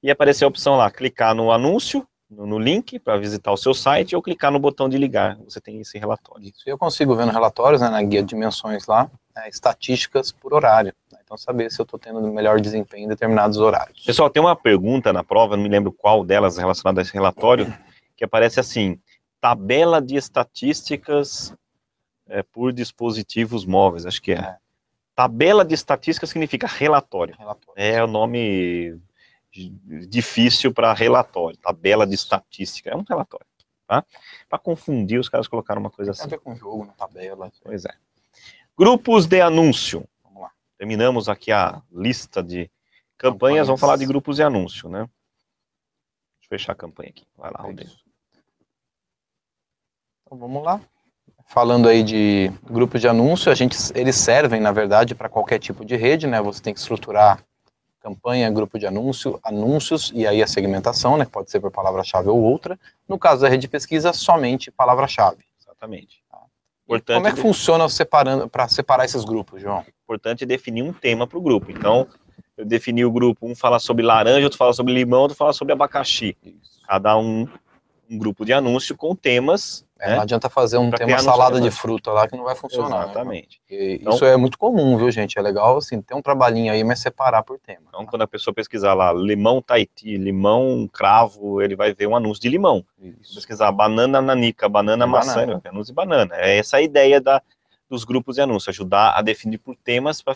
e apareceu a opção lá, clicar no anúncio, no link para visitar o seu site, ou clicar no botão de ligar, você tem esse relatório. Isso, eu consigo ver nos relatórios, né, na guia de dimensões lá, estatísticas por horário, né, então saber se eu estou tendo melhor desempenho em determinados horários. Pessoal, tem uma pergunta na prova, não me lembro qual delas relacionada a esse relatório, que aparece assim, tabela de estatísticas por dispositivos móveis, acho que é. Tabela de estatísticas significa relatório. É o nome difícil para relatório, tabela de estatística, é um relatório, tá? Para confundir, os caras colocaram uma coisa assim. Tem a ver com jogo, na tabela. Pois é. Grupos de anúncio. Vamos lá. Terminamos aqui a lista de campanhas, vamos falar de grupos de anúncio, né? Deixa eu fechar a campanha aqui. Vai lá, Rodrigo. Então vamos lá. Falando aí de grupos de anúncio, eles servem, na verdade, para qualquer tipo de rede, né? Você tem que estruturar campanha, grupo de anúncio, anúncios e aí a segmentação, né? Pode ser por palavra-chave ou outra. No caso da rede de pesquisa, somente palavra-chave. Exatamente. Importante como é que funciona para separar esses grupos, João? Importante definir um tema para o grupo. Então, eu defini o grupo, um fala sobre laranja, outro fala sobre limão, outro fala sobre abacaxi. Cada um grupo de anúncio com temas. Não adianta fazer um tema salada de fruta lá que não vai funcionar. Exatamente. Né? Então, isso é muito comum, viu, gente? É legal, assim, ter um trabalhinho aí, mas separar por tema. Então, quando a pessoa pesquisar lá, limão Tahiti, limão cravo, ele vai ver um anúncio de limão. Isso. Pesquisar banana nanica, banana maçã, anúncio de banana. É essa a ideia dos grupos de anúncio, ajudar a definir por temas para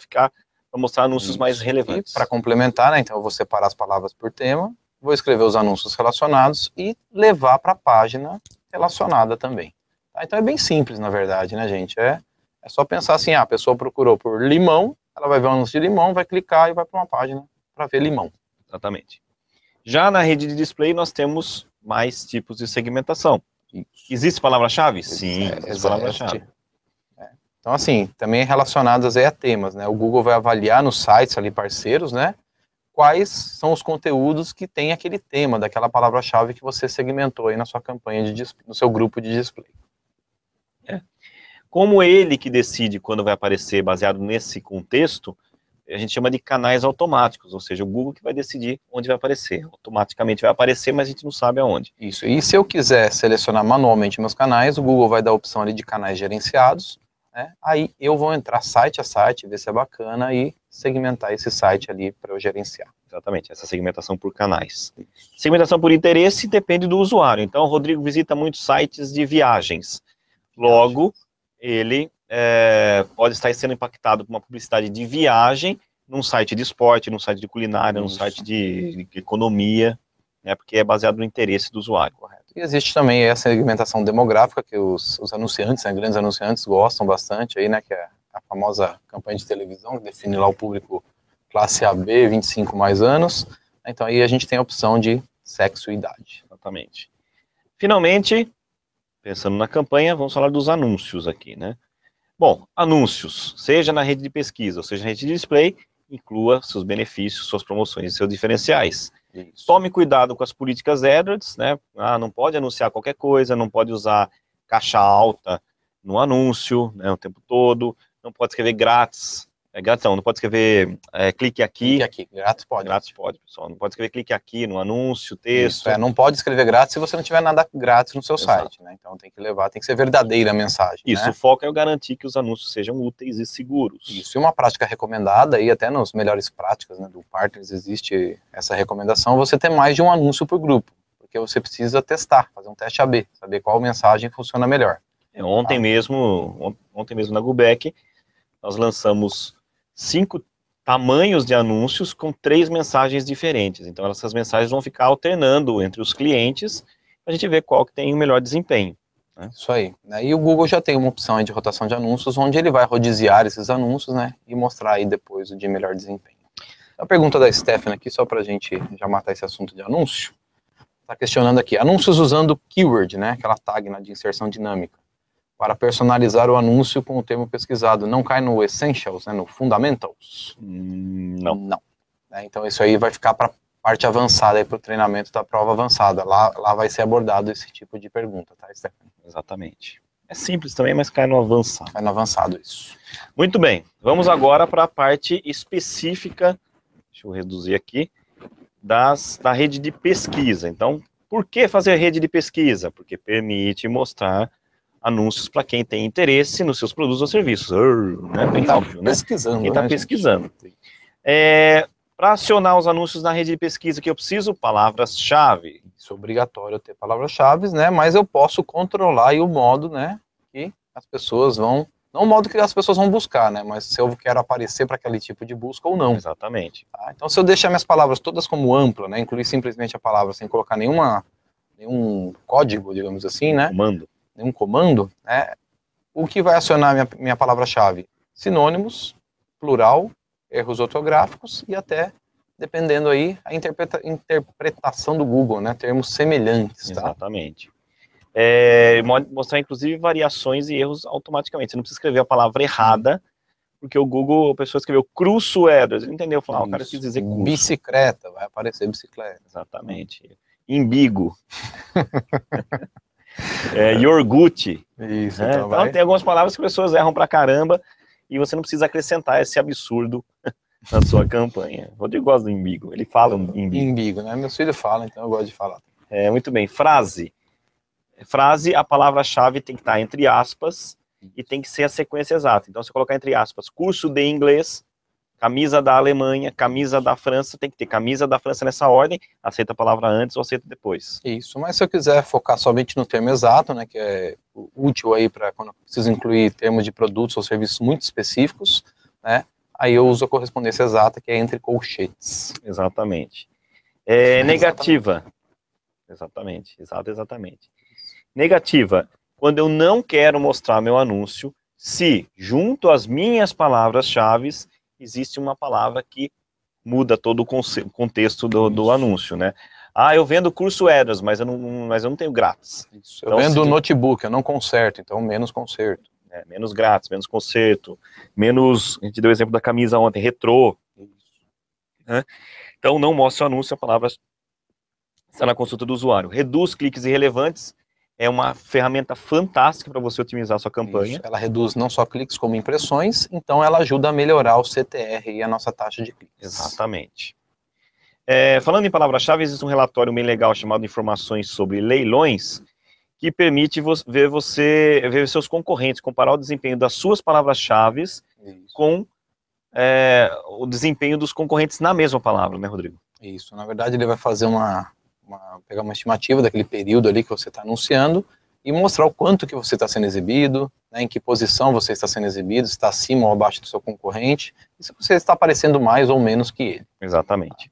mostrar anúncios mais relevantes. Para complementar, né, então eu vou separar as palavras por tema, vou escrever os anúncios relacionados e levar para a página relacionada também. Tá? Então é bem simples, na verdade, né, gente? É só pensar assim, a pessoa procurou por limão, ela vai ver um anúncio de limão, vai clicar e vai para uma página para ver limão. Exatamente. Já na rede de display, nós temos mais tipos de segmentação. Existe palavra-chave? Sim, existe palavra-chave. Então, assim, também relacionadas aí a temas, né? O Google vai avaliar nos sites ali parceiros, né? Quais são os conteúdos que tem aquele tema, daquela palavra-chave que você segmentou aí na sua campanha, no seu grupo de display. Como ele que decide quando vai aparecer, baseado nesse contexto, a gente chama de canais automáticos, ou seja, o Google que vai decidir onde vai aparecer. Automaticamente vai aparecer, mas a gente não sabe aonde. Isso, e se eu quiser selecionar manualmente meus canais, o Google vai dar a opção ali de canais gerenciados, né? Aí eu vou entrar site a site, ver se é bacana e segmentar esse site ali para eu gerenciar. Exatamente, essa segmentação por canais. Segmentação por interesse depende do usuário. Então, o Rodrigo visita muitos sites de viagens. Logo, ele pode estar sendo impactado por uma publicidade de viagem num site de esporte, num site de culinária, num site de economia, né, porque é baseado no interesse do usuário. Correto. E existe também essa segmentação demográfica que os anunciantes, né, grandes anunciantes gostam bastante, aí, né, que é a famosa campanha de televisão, que define lá o público classe AB, 25 mais anos. Então aí a gente tem a opção de sexo e idade. Exatamente. Finalmente, pensando na campanha, vamos falar dos anúncios aqui, né? Bom, anúncios, seja na rede de pesquisa, ou seja na rede de display, inclua seus benefícios, suas promoções e seus diferenciais. Isso. Tome cuidado com as políticas AdWords, né? Não pode anunciar qualquer coisa, não pode usar caixa alta no anúncio, né, o tempo todo, não pode escrever grátis, grátis não pode escrever clique aqui. Clique aqui, grátis pode. Grátis pode, pessoal, não pode escrever clique aqui no anúncio, texto. Isso, não pode escrever grátis se você não tiver nada grátis no seu site, né? Então tem que ser verdadeira a mensagem. Isso, né? O foco é garantir que os anúncios sejam úteis e seguros. Isso, e uma prática recomendada, e até nas melhores práticas, né, do Partners existe essa recomendação, você ter mais de um anúncio por grupo, porque você precisa testar, fazer um teste AB, saber qual mensagem funciona melhor. Ontem mesmo na Gubec, nós lançamos 5 tamanhos de anúncios com 3 mensagens diferentes. Então, essas mensagens vão ficar alternando entre os clientes, para a gente ver qual que tem o melhor desempenho. Né? Isso aí. E o Google já tem uma opção aí de rotação de anúncios, onde ele vai rodiziar esses anúncios, né, e mostrar aí depois o de melhor desempenho. A pergunta da Stephanie aqui, só para a gente já matar esse assunto de anúncio, está questionando aqui, anúncios usando keyword, né, aquela tag de inserção dinâmica, para personalizar o anúncio com o termo pesquisado, não cai no Essentials, né, no Fundamentals? Não. Não. Então isso aí vai ficar para parte avançada, para o treinamento da prova avançada. Lá vai ser abordado esse tipo de pergunta, tá, Stephanie? Exatamente. É simples também, mas cai no avançado. Cai no avançado, isso. Muito bem, vamos agora para a parte específica, deixa eu reduzir aqui, da rede de pesquisa. Então, por que fazer rede de pesquisa? Porque permite mostrar anúncios para quem tem interesse nos seus produtos ou serviços. Né? Bem óbvio, né? Pesquisando, quem está pesquisando. Para acionar os anúncios na rede de pesquisa, que eu preciso palavras-chave. Isso é obrigatório ter palavras-chave, né? Mas eu posso controlar aí o modo, né? Que as pessoas vão... Não o modo que as pessoas vão buscar, né? Mas se eu quero aparecer para aquele tipo de busca ou não. Exatamente. Tá? Então, se eu deixar minhas palavras todas como ampla, né? Incluir simplesmente a palavra sem colocar nenhum código, digamos assim, né? Nenhum comando, né? O que vai acionar minha palavra-chave? Sinônimos, plural, erros ortográficos e até, dependendo aí, a interpretação do Google, né? Termos semelhantes, tá? Exatamente. Mostrar, inclusive, variações e erros automaticamente. Você não precisa escrever a palavra errada, porque o Google, a pessoa escreveu cruçoedas, ele entendeu, falou, o cara quis dizer curso. Bicicleta, vai aparecer bicicleta. Exatamente. Imbigo. Iogurte. Isso, então tem algumas palavras que as pessoas erram pra caramba e você não precisa acrescentar esse absurdo na sua campanha. O Rodrigo gosta do imbigo, ele fala imbigo. Imbigo, né? Meus filhos falam, então eu gosto de falar. Muito bem. Frase, a palavra-chave tem que estar entre aspas e tem que ser a sequência exata. Então, se eu colocar entre aspas, curso de inglês, camisa da Alemanha, camisa da França, tem que ter camisa da França nessa ordem, aceita a palavra antes ou aceita depois. Isso, mas se eu quiser focar somente no termo exato, né, que é útil aí para quando eu preciso incluir termos de produtos ou serviços muito específicos, né, aí eu uso a correspondência exata, que é entre colchetes. Exatamente. Negativa. Exatamente. Negativa. Quando eu não quero mostrar meu anúncio, se junto às minhas palavras-chave existe uma palavra que muda todo o contexto do anúncio, né? Eu vendo curso Edras, mas eu não tenho grátis. Isso. Eu vendo notebook, eu não conserto, então menos conserto. Menos grátis, menos conserto, menos, a gente deu o exemplo da camisa ontem, retrô. Né? Então não mostra o anúncio, a palavra está na consulta do usuário. Reduz cliques irrelevantes, é uma ferramenta fantástica para você otimizar a sua campanha. Isso. Ela reduz não só cliques como impressões, então ela ajuda a melhorar o CTR e a nossa taxa de cliques. Exatamente. Falando em palavra-chave, existe um relatório bem legal chamado Informações sobre Leilões, que permite ver seus concorrentes, comparar o desempenho das suas palavras-chave com o desempenho dos concorrentes na mesma palavra, né, Rodrigo? Isso, na verdade ele vai fazer pegar uma estimativa daquele período ali que você está anunciando e mostrar o quanto que você está sendo exibido, né, em que posição você está sendo exibido, se está acima ou abaixo do seu concorrente, e se você está aparecendo mais ou menos que ele. Exatamente.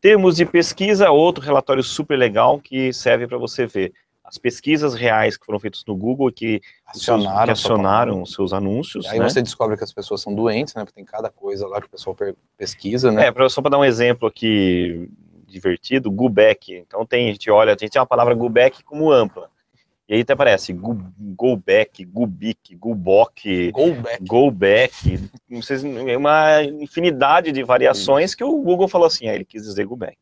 Termos de pesquisa, outro relatório super legal que serve para você ver as pesquisas reais que foram feitas no Google, que acionaram os seus anúncios. E aí você descobre que as pessoas são doentes, né, porque tem cada coisa lá que o pessoal pesquisa, né. Só para dar um exemplo aqui divertido, Gubec. Então a gente tem uma palavra Gubec como ampla. E aí até aparece Goback, Gubic, Gubok, Goback. Uma infinidade de variações que o Google falou assim, ele quis dizer Gubec.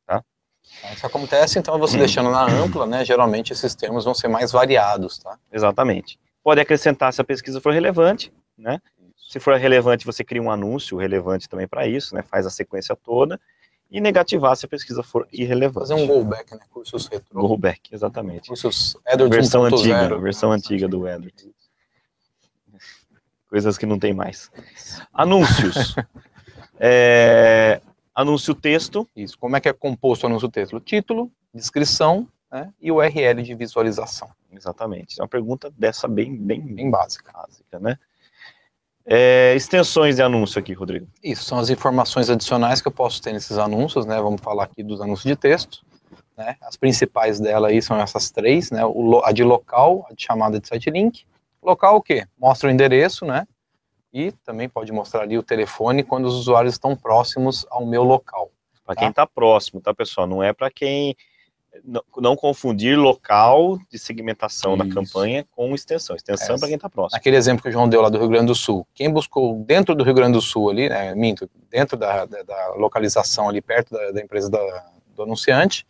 Tá? Isso acontece, então você deixando na ampla, né, geralmente esses termos vão ser mais variados, tá? Exatamente. Pode acrescentar se a pesquisa for relevante, né? Se for relevante, você cria um anúncio relevante também para isso, né? Faz a sequência toda. E negativar se a pesquisa for irrelevante. Fazer um go back, né? Cursos retro. Go back, exatamente. Cursos Edwards 1.0. Versão antiga do Edwards. Coisas que não tem mais. Anúncios. Anúncio texto. Isso. Como é que é composto o anúncio texto? Título, descrição, né, e URL de visualização. Exatamente. É uma pergunta dessa bem básica, né? Extensões de anúncio aqui, Rodrigo. Isso, são as informações adicionais que eu posso ter nesses anúncios, né? Vamos falar aqui dos anúncios de texto, né? As principais dela aí são essas três, né? A de local, a de chamada de site link. Local o quê? Mostra o endereço, né? E também pode mostrar ali o telefone quando os usuários estão próximos ao meu local. Para quem está próximo, tá, pessoal? Não é para quem... Não confundir local de segmentação da campanha com extensão. Extensão é para quem está próximo. Aquele exemplo que o João deu lá do Rio Grande do Sul. Quem buscou dentro do Rio Grande do Sul ali, né, dentro da localização ali, perto da empresa do anunciante,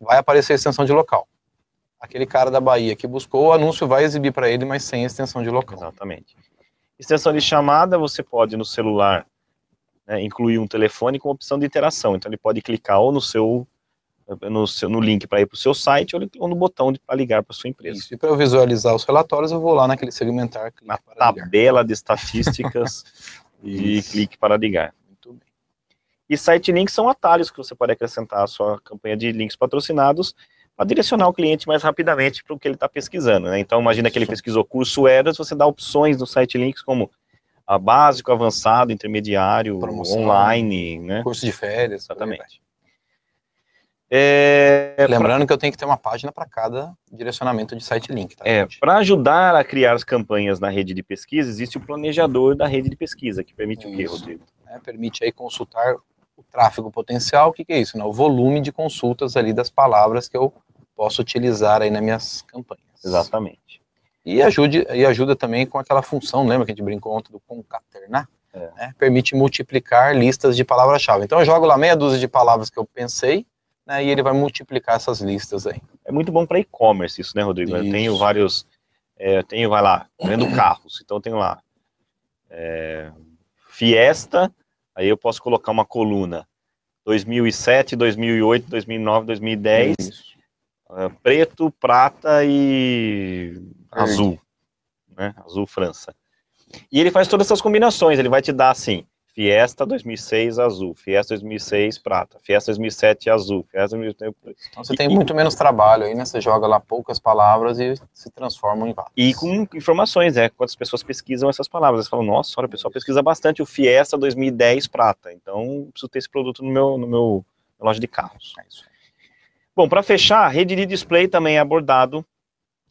vai aparecer a extensão de local. Aquele cara da Bahia que buscou, o anúncio vai exibir para ele, mas sem extensão de local. Exatamente. Extensão de chamada, você pode no celular, né, incluir um telefone com opção de interação. Então ele pode clicar ou no link para ir para o seu site ou no botão para ligar para a sua empresa. Isso. E para eu visualizar os relatórios, eu vou lá naquele segmentar, na tabela de estatísticas e clique para ligar. Muito bem. E site links são atalhos que você pode acrescentar à sua campanha de links patrocinados para direcionar o cliente mais rapidamente para o que ele está pesquisando, né? Então imagina que ele pesquisou curso Edwards, você dá opções no site links como básico, avançado, intermediário, promoção, online, né? Curso de férias. Exatamente. Lembrando que eu tenho que ter uma página para cada direcionamento de site link. Tá, para ajudar a criar as campanhas na rede de pesquisa, existe o planejador da rede de pesquisa, que permite o quê, Rodrigo? Permite aí consultar o tráfego potencial. O que é isso? Né? O volume de consultas ali das palavras que eu posso utilizar aí nas minhas campanhas. Exatamente. E ajuda também com aquela função, lembra que a gente brincou ontem do concatenar? Né? Permite multiplicar listas de palavras-chave. Então eu jogo lá meia dúzia de palavras que eu pensei, né, e ele vai multiplicar essas listas aí. É muito bom para e-commerce isso, né, Rodrigo? Isso. Eu tenho vários, vai lá, vendo carros, então eu tenho lá, Fiesta, aí eu posso colocar uma coluna, 2007, 2008, 2009, 2010, preto, prata e azul, né, azul França. E ele faz todas essas combinações, ele vai te dar assim, Fiesta 2006 azul, Fiesta 2006 prata, Fiesta 2007 azul, Fiesta 2007... Então você tem muito menos trabalho aí, né? Você joga lá poucas palavras e se transformam em várias. E com informações, quantas pessoas pesquisam essas palavras. Eles falam, nossa, olha, o pessoal pesquisa bastante o Fiesta 2010 prata, então preciso ter esse produto no meu loja de carros. É isso. Bom, para fechar, a rede de display também é abordado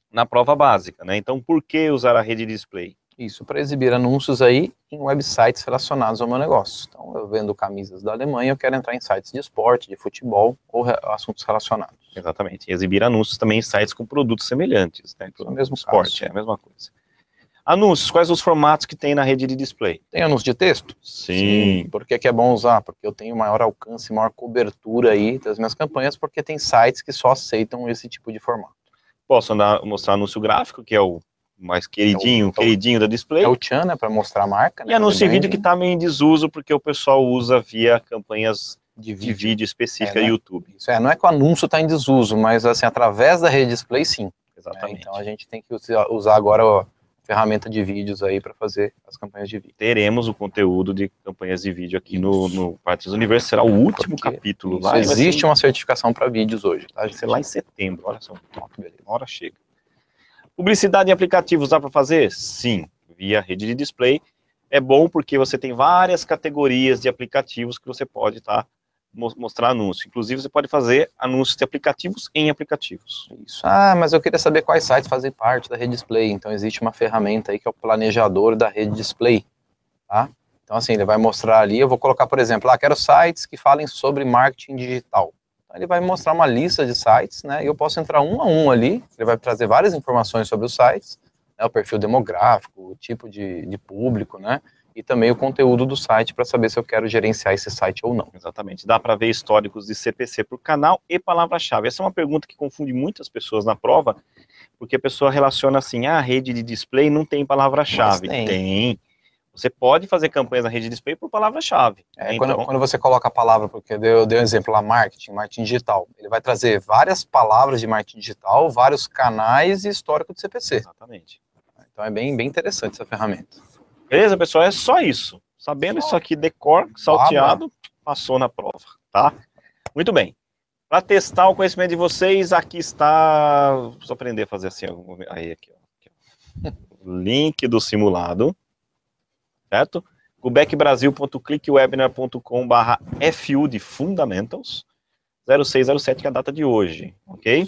na prova básica, né? Então, por que usar a rede de display? Isso, para exibir anúncios aí em websites relacionados ao meu negócio. Então, eu vendo camisas da Alemanha, eu quero entrar em sites de esporte, de futebol ou assuntos relacionados. Exatamente. E exibir anúncios também em sites com produtos semelhantes, né? É o mesmo esporte, caso. É a mesma coisa. Anúncios, quais os formatos que tem na rede de display? Tem anúncio de texto? Sim. Por que é bom usar? Porque eu tenho maior alcance, maior cobertura aí das minhas campanhas, porque tem sites que só aceitam esse tipo de formato. Posso mostrar anúncio gráfico, que é o mais queridinho da display. É o Tchan, né, para mostrar a marca. E anúncio de vídeo que está meio em desuso, porque o pessoal usa via campanhas de vídeo específica YouTube. Isso não é que o anúncio está em desuso, mas assim, através da rede display, sim. Exatamente. Então a gente tem que usar agora a ferramenta de vídeos aí para fazer as campanhas de vídeo. Teremos o conteúdo de campanhas de vídeo aqui no Partes Universo, será o último capítulo. Lá existe uma certificação para vídeos hoje. Tá? Vai ser lá em setembro, olha só. Beleza. Uma hora chega. Publicidade em aplicativos dá para fazer? Sim, via rede de display. É bom porque você tem várias categorias de aplicativos que você pode mostrar anúncio. Inclusive, você pode fazer anúncios de aplicativos em aplicativos. Isso. Mas eu queria saber quais sites fazem parte da rede display. Então, existe uma ferramenta aí que é o planejador da rede display. Tá? Então, assim, ele vai mostrar ali, eu vou colocar, por exemplo, quero sites que falem sobre marketing digital. Ele vai me mostrar uma lista de sites, né, e eu posso entrar um a um ali, ele vai trazer várias informações sobre os sites, né, o perfil demográfico, o tipo de público, né, e também o conteúdo do site para saber se eu quero gerenciar esse site ou não. Exatamente. Dá para ver históricos de CPC por canal e palavra-chave. Essa é uma pergunta que confunde muitas pessoas na prova, porque a pessoa relaciona assim, a rede de display não tem palavra-chave. Tem. Você pode fazer campanhas na rede de display por palavra-chave. Então, quando você coloca a palavra, porque eu dei um exemplo lá, marketing digital, ele vai trazer várias palavras de marketing digital, vários canais e histórico de CPC. Exatamente. Então é bem interessante essa ferramenta. Beleza, pessoal? É só isso. Sabendo isso aqui, decor, salteado, passou na prova, tá? Muito bem. Para testar o conhecimento de vocês, aqui está... Preciso aprender a fazer assim. Aí, aqui, ó. O link do simulado. Certo? gubecbrasil.clickwebinar.com/fu de Fundamentals 0607, que é a data de hoje, ok?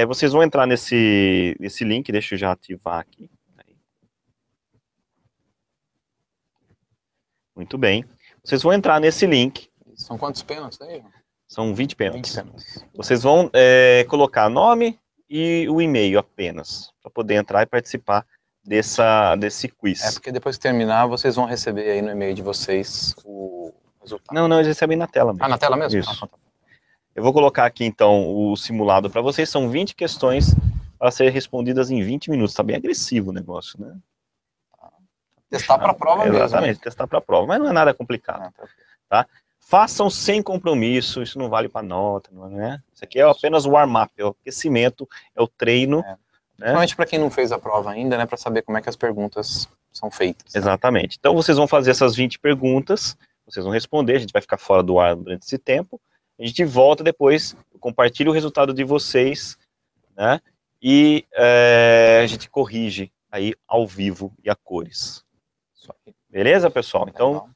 Vocês vão entrar nesse link, deixa eu já ativar aqui. Muito bem. Vocês vão entrar nesse link. São quantos pênaltis aí? São 20 pênaltis. Vocês vão colocar nome e o e-mail apenas, para poder entrar e participar desse quiz. Porque depois que terminar, vocês vão receber aí no e-mail de vocês o resultado. Não, eles recebem na tela mesmo. Na tela mesmo? Isso. Eu vou colocar aqui, então, o simulado para vocês. São 20 questões para serem respondidas em 20 minutos. Está bem agressivo o negócio, né? Testar para a prova mesmo. Exatamente, testar para a prova. Mas não é nada complicado, tá? Façam sem compromisso, isso não vale para nota, não é? Isso aqui é apenas o warm-up, é o aquecimento, é o treino. Principalmente para quem não fez a prova ainda, né? Para saber como é que as perguntas são feitas. Exatamente. Então vocês vão fazer essas 20 perguntas, vocês vão responder, a gente vai ficar fora do ar durante esse tempo. A gente volta depois, compartilha o resultado de vocês, né? E a gente corrige aí ao vivo e a cores. Beleza, pessoal? Então,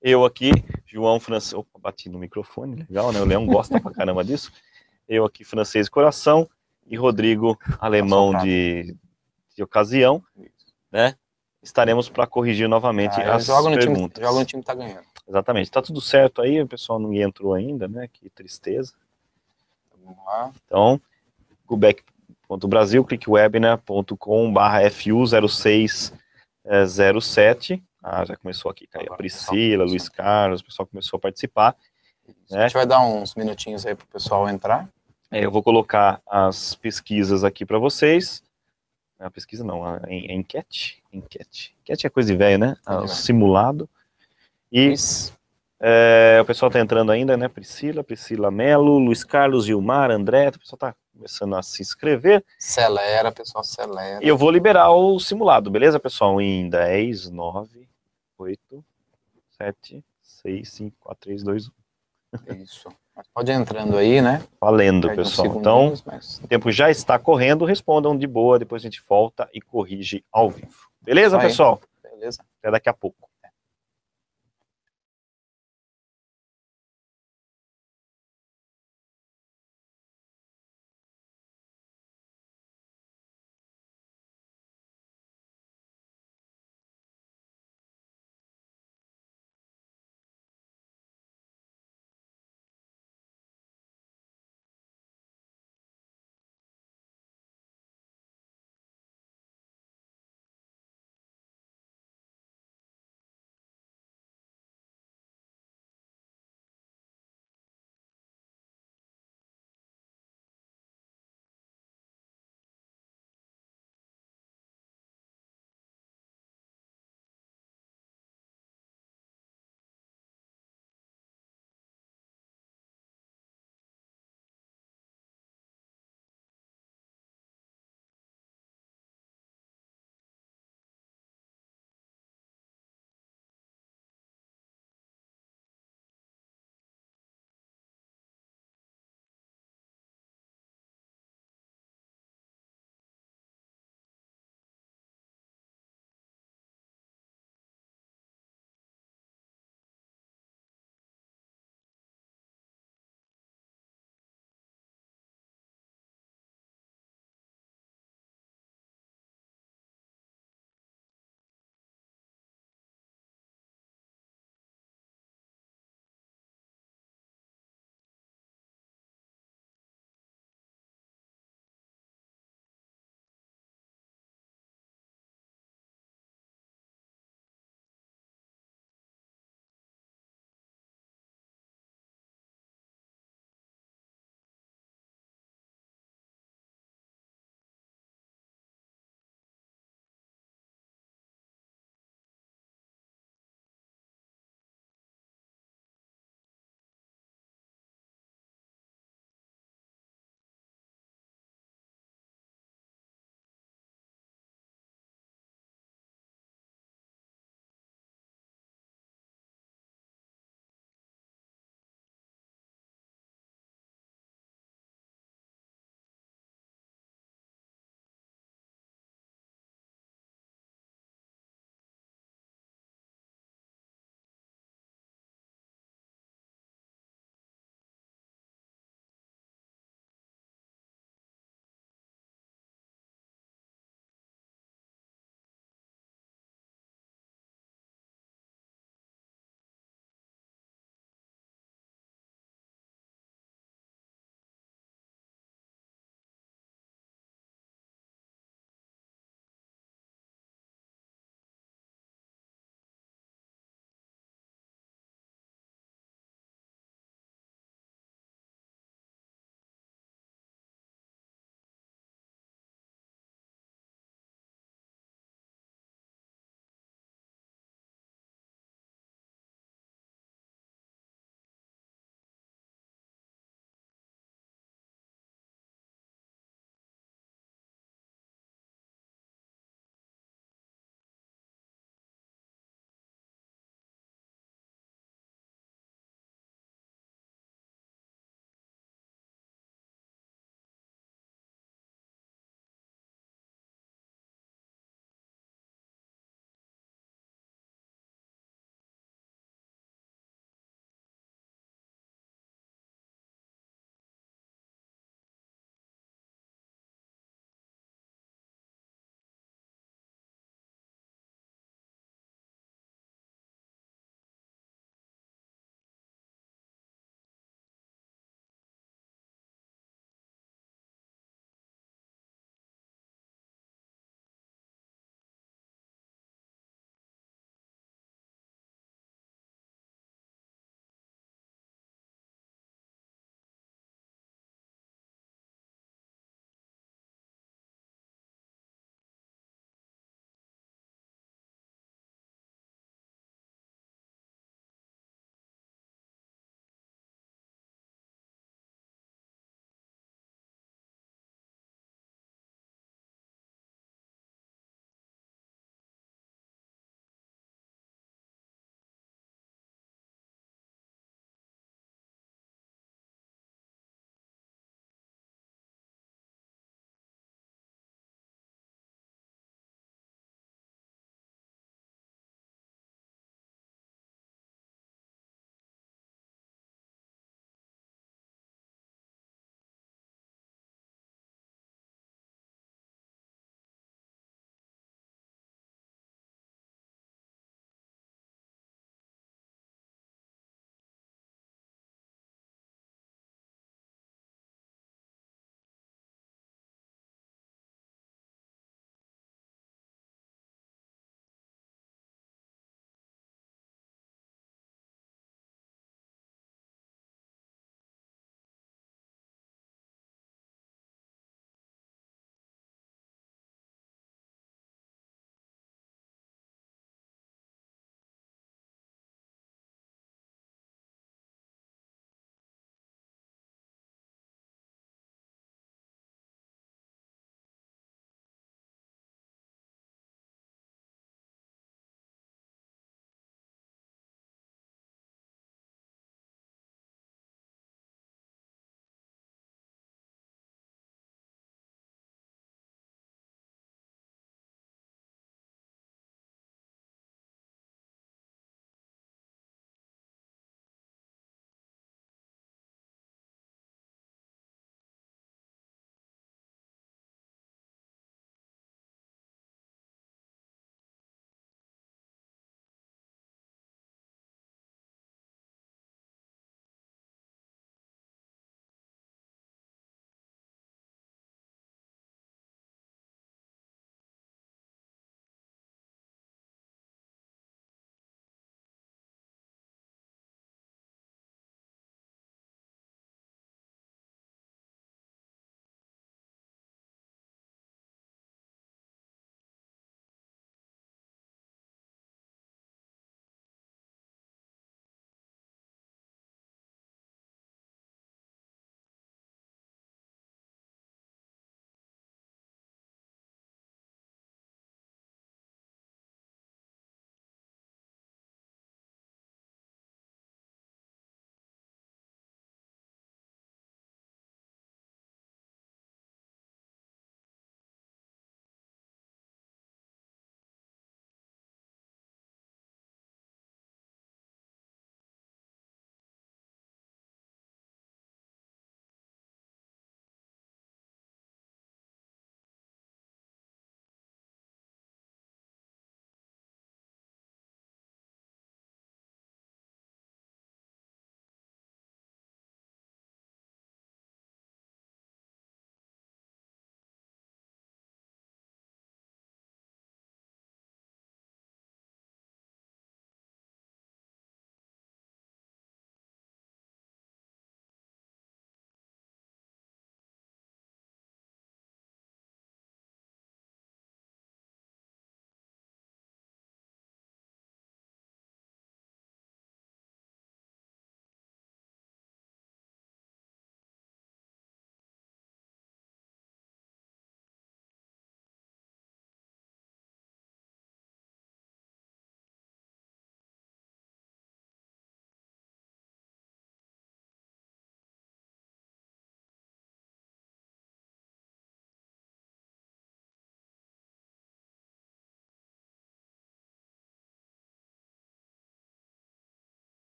eu aqui, João Francês... Opa, bati no microfone, legal, né? O Leão gosta pra caramba disso. Eu aqui, Francês Coração, e Rodrigo, alemão de ocasião, né? Estaremos para corrigir novamente as perguntas. Joga no time que tá ganhando. Exatamente. Tá tudo certo aí, o pessoal não entrou ainda, né? Que tristeza. Vamos lá. Então, gubec.brasil, clickwebinar.com/FU0607. Já começou aqui, caiu a Priscila, Luiz Carlos, o pessoal começou a participar. A gente vai dar uns minutinhos aí pro pessoal entrar. Eu vou colocar as pesquisas aqui para vocês. A pesquisa não, a enquete. Enquete é coisa de velho, né? O simulado. E o pessoal tá entrando ainda, né? Priscila Melo, Luiz Carlos, Gilmar, André, o pessoal tá começando a se inscrever. Acelera, pessoal, acelera. E eu vou liberar o simulado, beleza, pessoal? Em 10, 9, 8, 7, 6, 5, 4, 3, 2, 1. Isso. Mas pode ir entrando aí, né? Valendo, pessoal. Então, o tempo já está correndo, respondam de boa, depois a gente volta e corrige ao vivo. Beleza, pessoal? Beleza. Até daqui a pouco.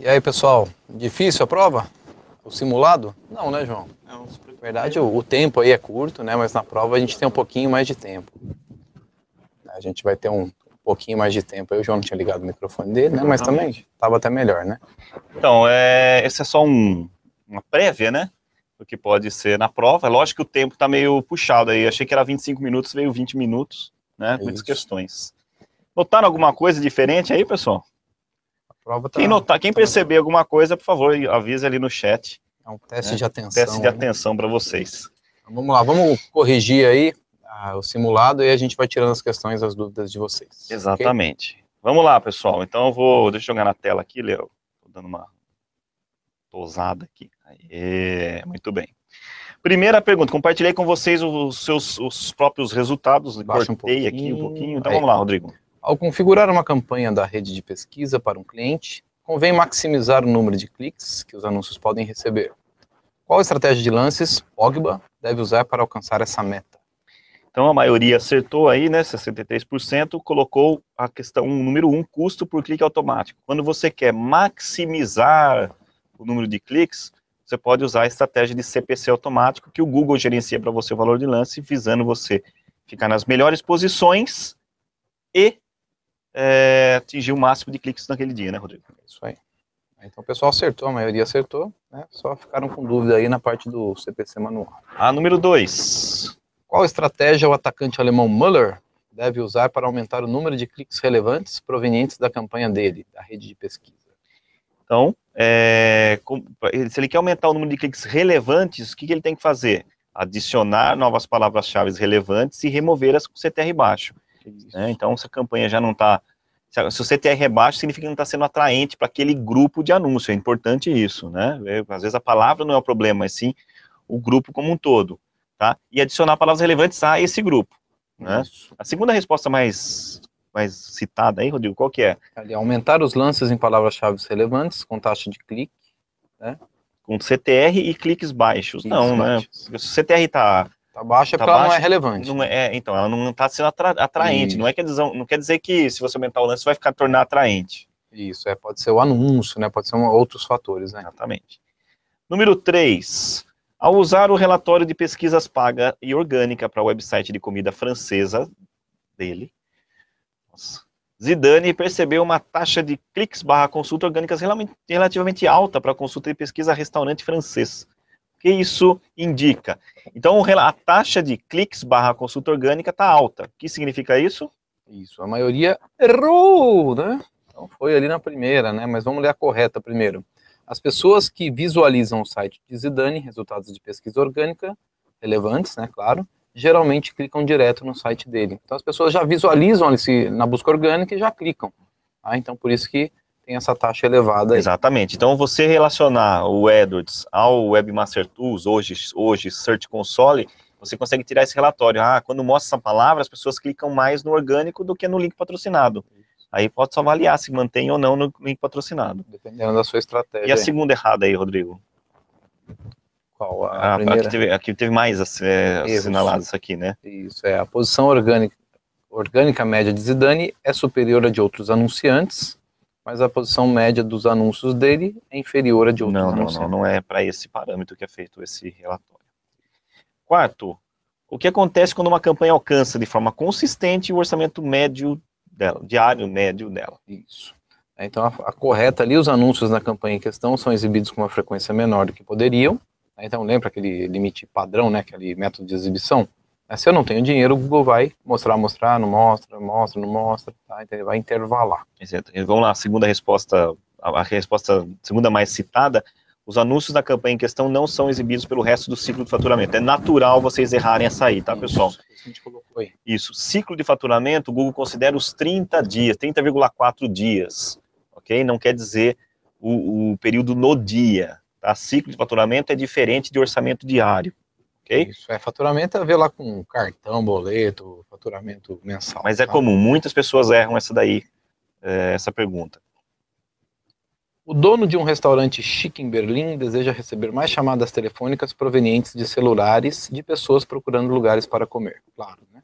E aí, pessoal, difícil a prova? O simulado? Não, né, João? Não, Na verdade, o tempo aí é curto, né? Mas na prova a gente tem um pouquinho mais de tempo. A gente vai ter um pouquinho mais de tempo. Aí o João não tinha ligado o microfone dele, né? Mas também estava até melhor, né? Então, esse é só uma prévia, né? Do que pode ser na prova. É lógico que o tempo está meio puxado aí. Achei que era 25 minutos, veio 20 minutos, né? Muitas questões. Notaram alguma coisa diferente aí, pessoal? A prova tá, Quem perceber alguma coisa, por favor, avise ali no chat. É um teste de atenção. Teste de atenção para vocês. Então, vamos lá, vamos corrigir aí o simulado e a gente vai tirando as questões, as dúvidas de vocês. Exatamente. Okay? Vamos lá, pessoal. Então deixa eu jogar na tela aqui, Léo. Tô dando uma tosada aqui. Aê, muito bem. Primeira pergunta, compartilhei com vocês os próprios resultados, cortei aqui um pouquinho. Então vamos lá, Rodrigo. Ao configurar uma campanha da rede de pesquisa para um cliente, convém maximizar o número de cliques que os anúncios podem receber. Qual estratégia de lances Pogba deve usar para alcançar essa meta? Então a maioria acertou aí, né, 63%, colocou a questão número 1, custo por clique automático. Quando você quer maximizar o número de cliques, você pode usar a estratégia de CPC automático, que o Google gerencia para você o valor de lance, visando você ficar nas melhores posições e atingir o máximo de cliques naquele dia, né, Rodrigo? Isso aí. Então o pessoal acertou, a maioria acertou, né? Só ficaram com dúvida aí na parte do CPC manual. A número 2. Qual estratégia o atacante alemão Müller deve usar para aumentar o número de cliques relevantes provenientes da campanha dele, da rede de pesquisa? Então, se ele quer aumentar o número de cliques relevantes, o que ele tem que fazer? Adicionar novas palavras-chave relevantes e remover as com CTR baixo. Então, se a campanha já não está... Se o CTR é baixo, significa que não está sendo atraente para aquele grupo de anúncio. É importante isso, né? Às vezes a palavra não é o problema, mas sim o grupo como um todo. Tá? E adicionar palavras relevantes a esse grupo. Né? A segunda resposta mais citada aí, Rodrigo, qual que é? Aumentar os lances em palavras-chave relevantes com taxa de clique, né? Com CTR e cliques baixos. Não, baixos. Né? Se o CTR está baixo é porque ela não é relevante. Não então, ela não está sendo atraente. Não quer dizer que se você aumentar o lance, vai tornar atraente. Isso, pode ser o anúncio, né? Pode ser outros fatores, né? Exatamente. Número 3. Ao usar o relatório de pesquisas paga e orgânica para o website de comida francesa dele, Zidane percebeu uma taxa de cliques / consulta orgânicas relativamente alta para consulta de pesquisa restaurante francês. O que isso indica? Então, a taxa de cliques / consulta orgânica está alta. O que significa isso? Isso, a maioria errou, né? Então foi ali na primeira, né? Mas vamos ler a correta primeiro. As pessoas que visualizam o site de Zidane, resultados de pesquisa orgânica, relevantes, né, claro, geralmente clicam direto no site dele. Então as pessoas já visualizam na busca orgânica e já clicam. Tá? Então por isso que tem essa taxa elevada aí. Exatamente. Então você relacionar o AdWords ao Webmaster Tools, hoje Search Console, você consegue tirar esse relatório. Quando mostra essa palavra, as pessoas clicam mais no orgânico do que no link patrocinado. Aí pode só avaliar se mantém ou não no link patrocinado. Dependendo da sua estratégia. E a segunda errada aí, Rodrigo? Qual? A primeira? Aqui teve mais assinalados aqui, né? Isso, a posição orgânica média de Zidane é superior a de outros anunciantes, mas a posição média dos anúncios dele é inferior a de outros anunciantes. Não é para esse parâmetro que é feito esse relatório. Quarto, o que acontece quando uma campanha alcança de forma consistente o orçamento médio dela, diário médio dela? Isso. Então a correta ali, os anúncios na campanha em questão são exibidos com uma frequência menor do que poderiam. Então lembra aquele limite padrão, né, aquele método de exibição? Se eu não tenho dinheiro, o Google vai mostrar, não mostra, não mostra, tá? Então ele vai intervalar. Exato. Vamos lá, a segunda resposta, a resposta segunda mais citada, os anúncios da campanha em questão não são exibidos pelo resto do ciclo de faturamento. É natural vocês errarem essa aí, tá, pessoal? Isso a gente colocou aí. Isso, ciclo de faturamento, o Google considera os 30 dias, 30,4 dias, ok? Não quer dizer o período no dia, tá? Ciclo de faturamento é diferente de orçamento diário, ok? Isso, faturamento é ver lá com cartão, boleto, faturamento mensal. Mas é comum, muitas pessoas erram essa pergunta. O dono de um restaurante chique em Berlim deseja receber mais chamadas telefônicas provenientes de celulares de pessoas procurando lugares para comer, claro, né?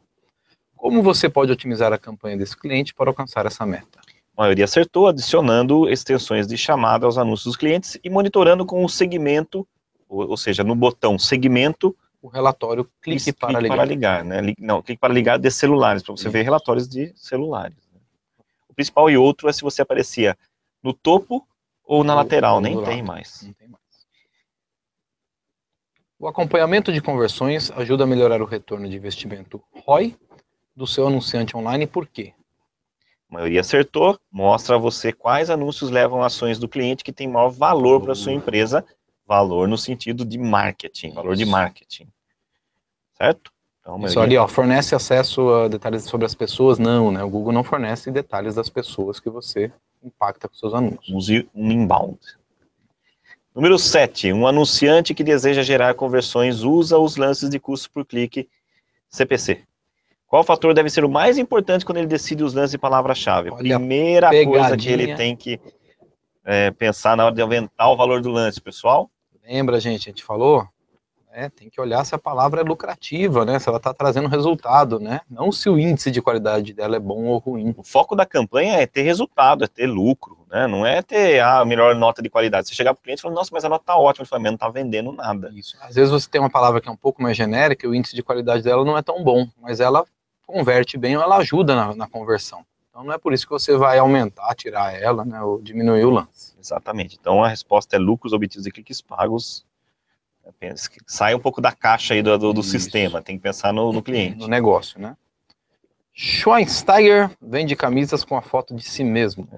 Como você pode otimizar a campanha desse cliente para alcançar essa meta? A maioria acertou, adicionando extensões de chamada aos anúncios dos clientes e monitorando com o segmento, ou seja, no botão segmento, o relatório clique para ligar. né? Não, clique para ligar de celulares, para você ver relatórios de celulares. O principal e outro é se você aparecia no topo ou na lateral, nem tem mais. Não tem mais. O acompanhamento de conversões ajuda a melhorar o retorno de investimento ROI do seu anunciante online, por quê? A maioria acertou, mostra a você quais anúncios levam ações do cliente que tem maior valor para a sua empresa, valor no sentido de marketing, valor de marketing, certo? Então, isso ali, ó, fornece acesso a detalhes sobre as pessoas? Não, né? O Google não fornece detalhes das pessoas que você impacta com seus anúncios. Use um inbound. Número 7, um anunciante que deseja gerar conversões usa os lances de custo por clique CPC. Qual fator deve ser o mais importante quando ele decide os lances de palavra-chave? Primeira coisa que ele tem que pensar na hora de aumentar o valor do lance, pessoal. Lembra, gente, a gente falou? Tem que olhar se a palavra é lucrativa, né? Se ela está trazendo resultado, né? Não se o índice de qualidade dela é bom ou ruim. O foco da campanha é ter resultado, é ter lucro, né? Não é ter a melhor nota de qualidade. Você chegar para o cliente e falar, nossa, mas a nota está ótima. Ele fala, mas não está vendendo nada. Isso. Às vezes você tem uma palavra que é um pouco mais genérica e o índice de qualidade dela não é tão bom, mas ela converte bem ou ela ajuda na conversão. Então não é por isso que você vai aumentar, tirar ela, né? Ou diminuir o lance. Exatamente. Então a resposta é lucros obtidos de cliques pagos. Sai um pouco da caixa aí do sistema, tem que pensar no cliente. No negócio, né? Schweinsteiger vende camisas com a foto de si mesmo.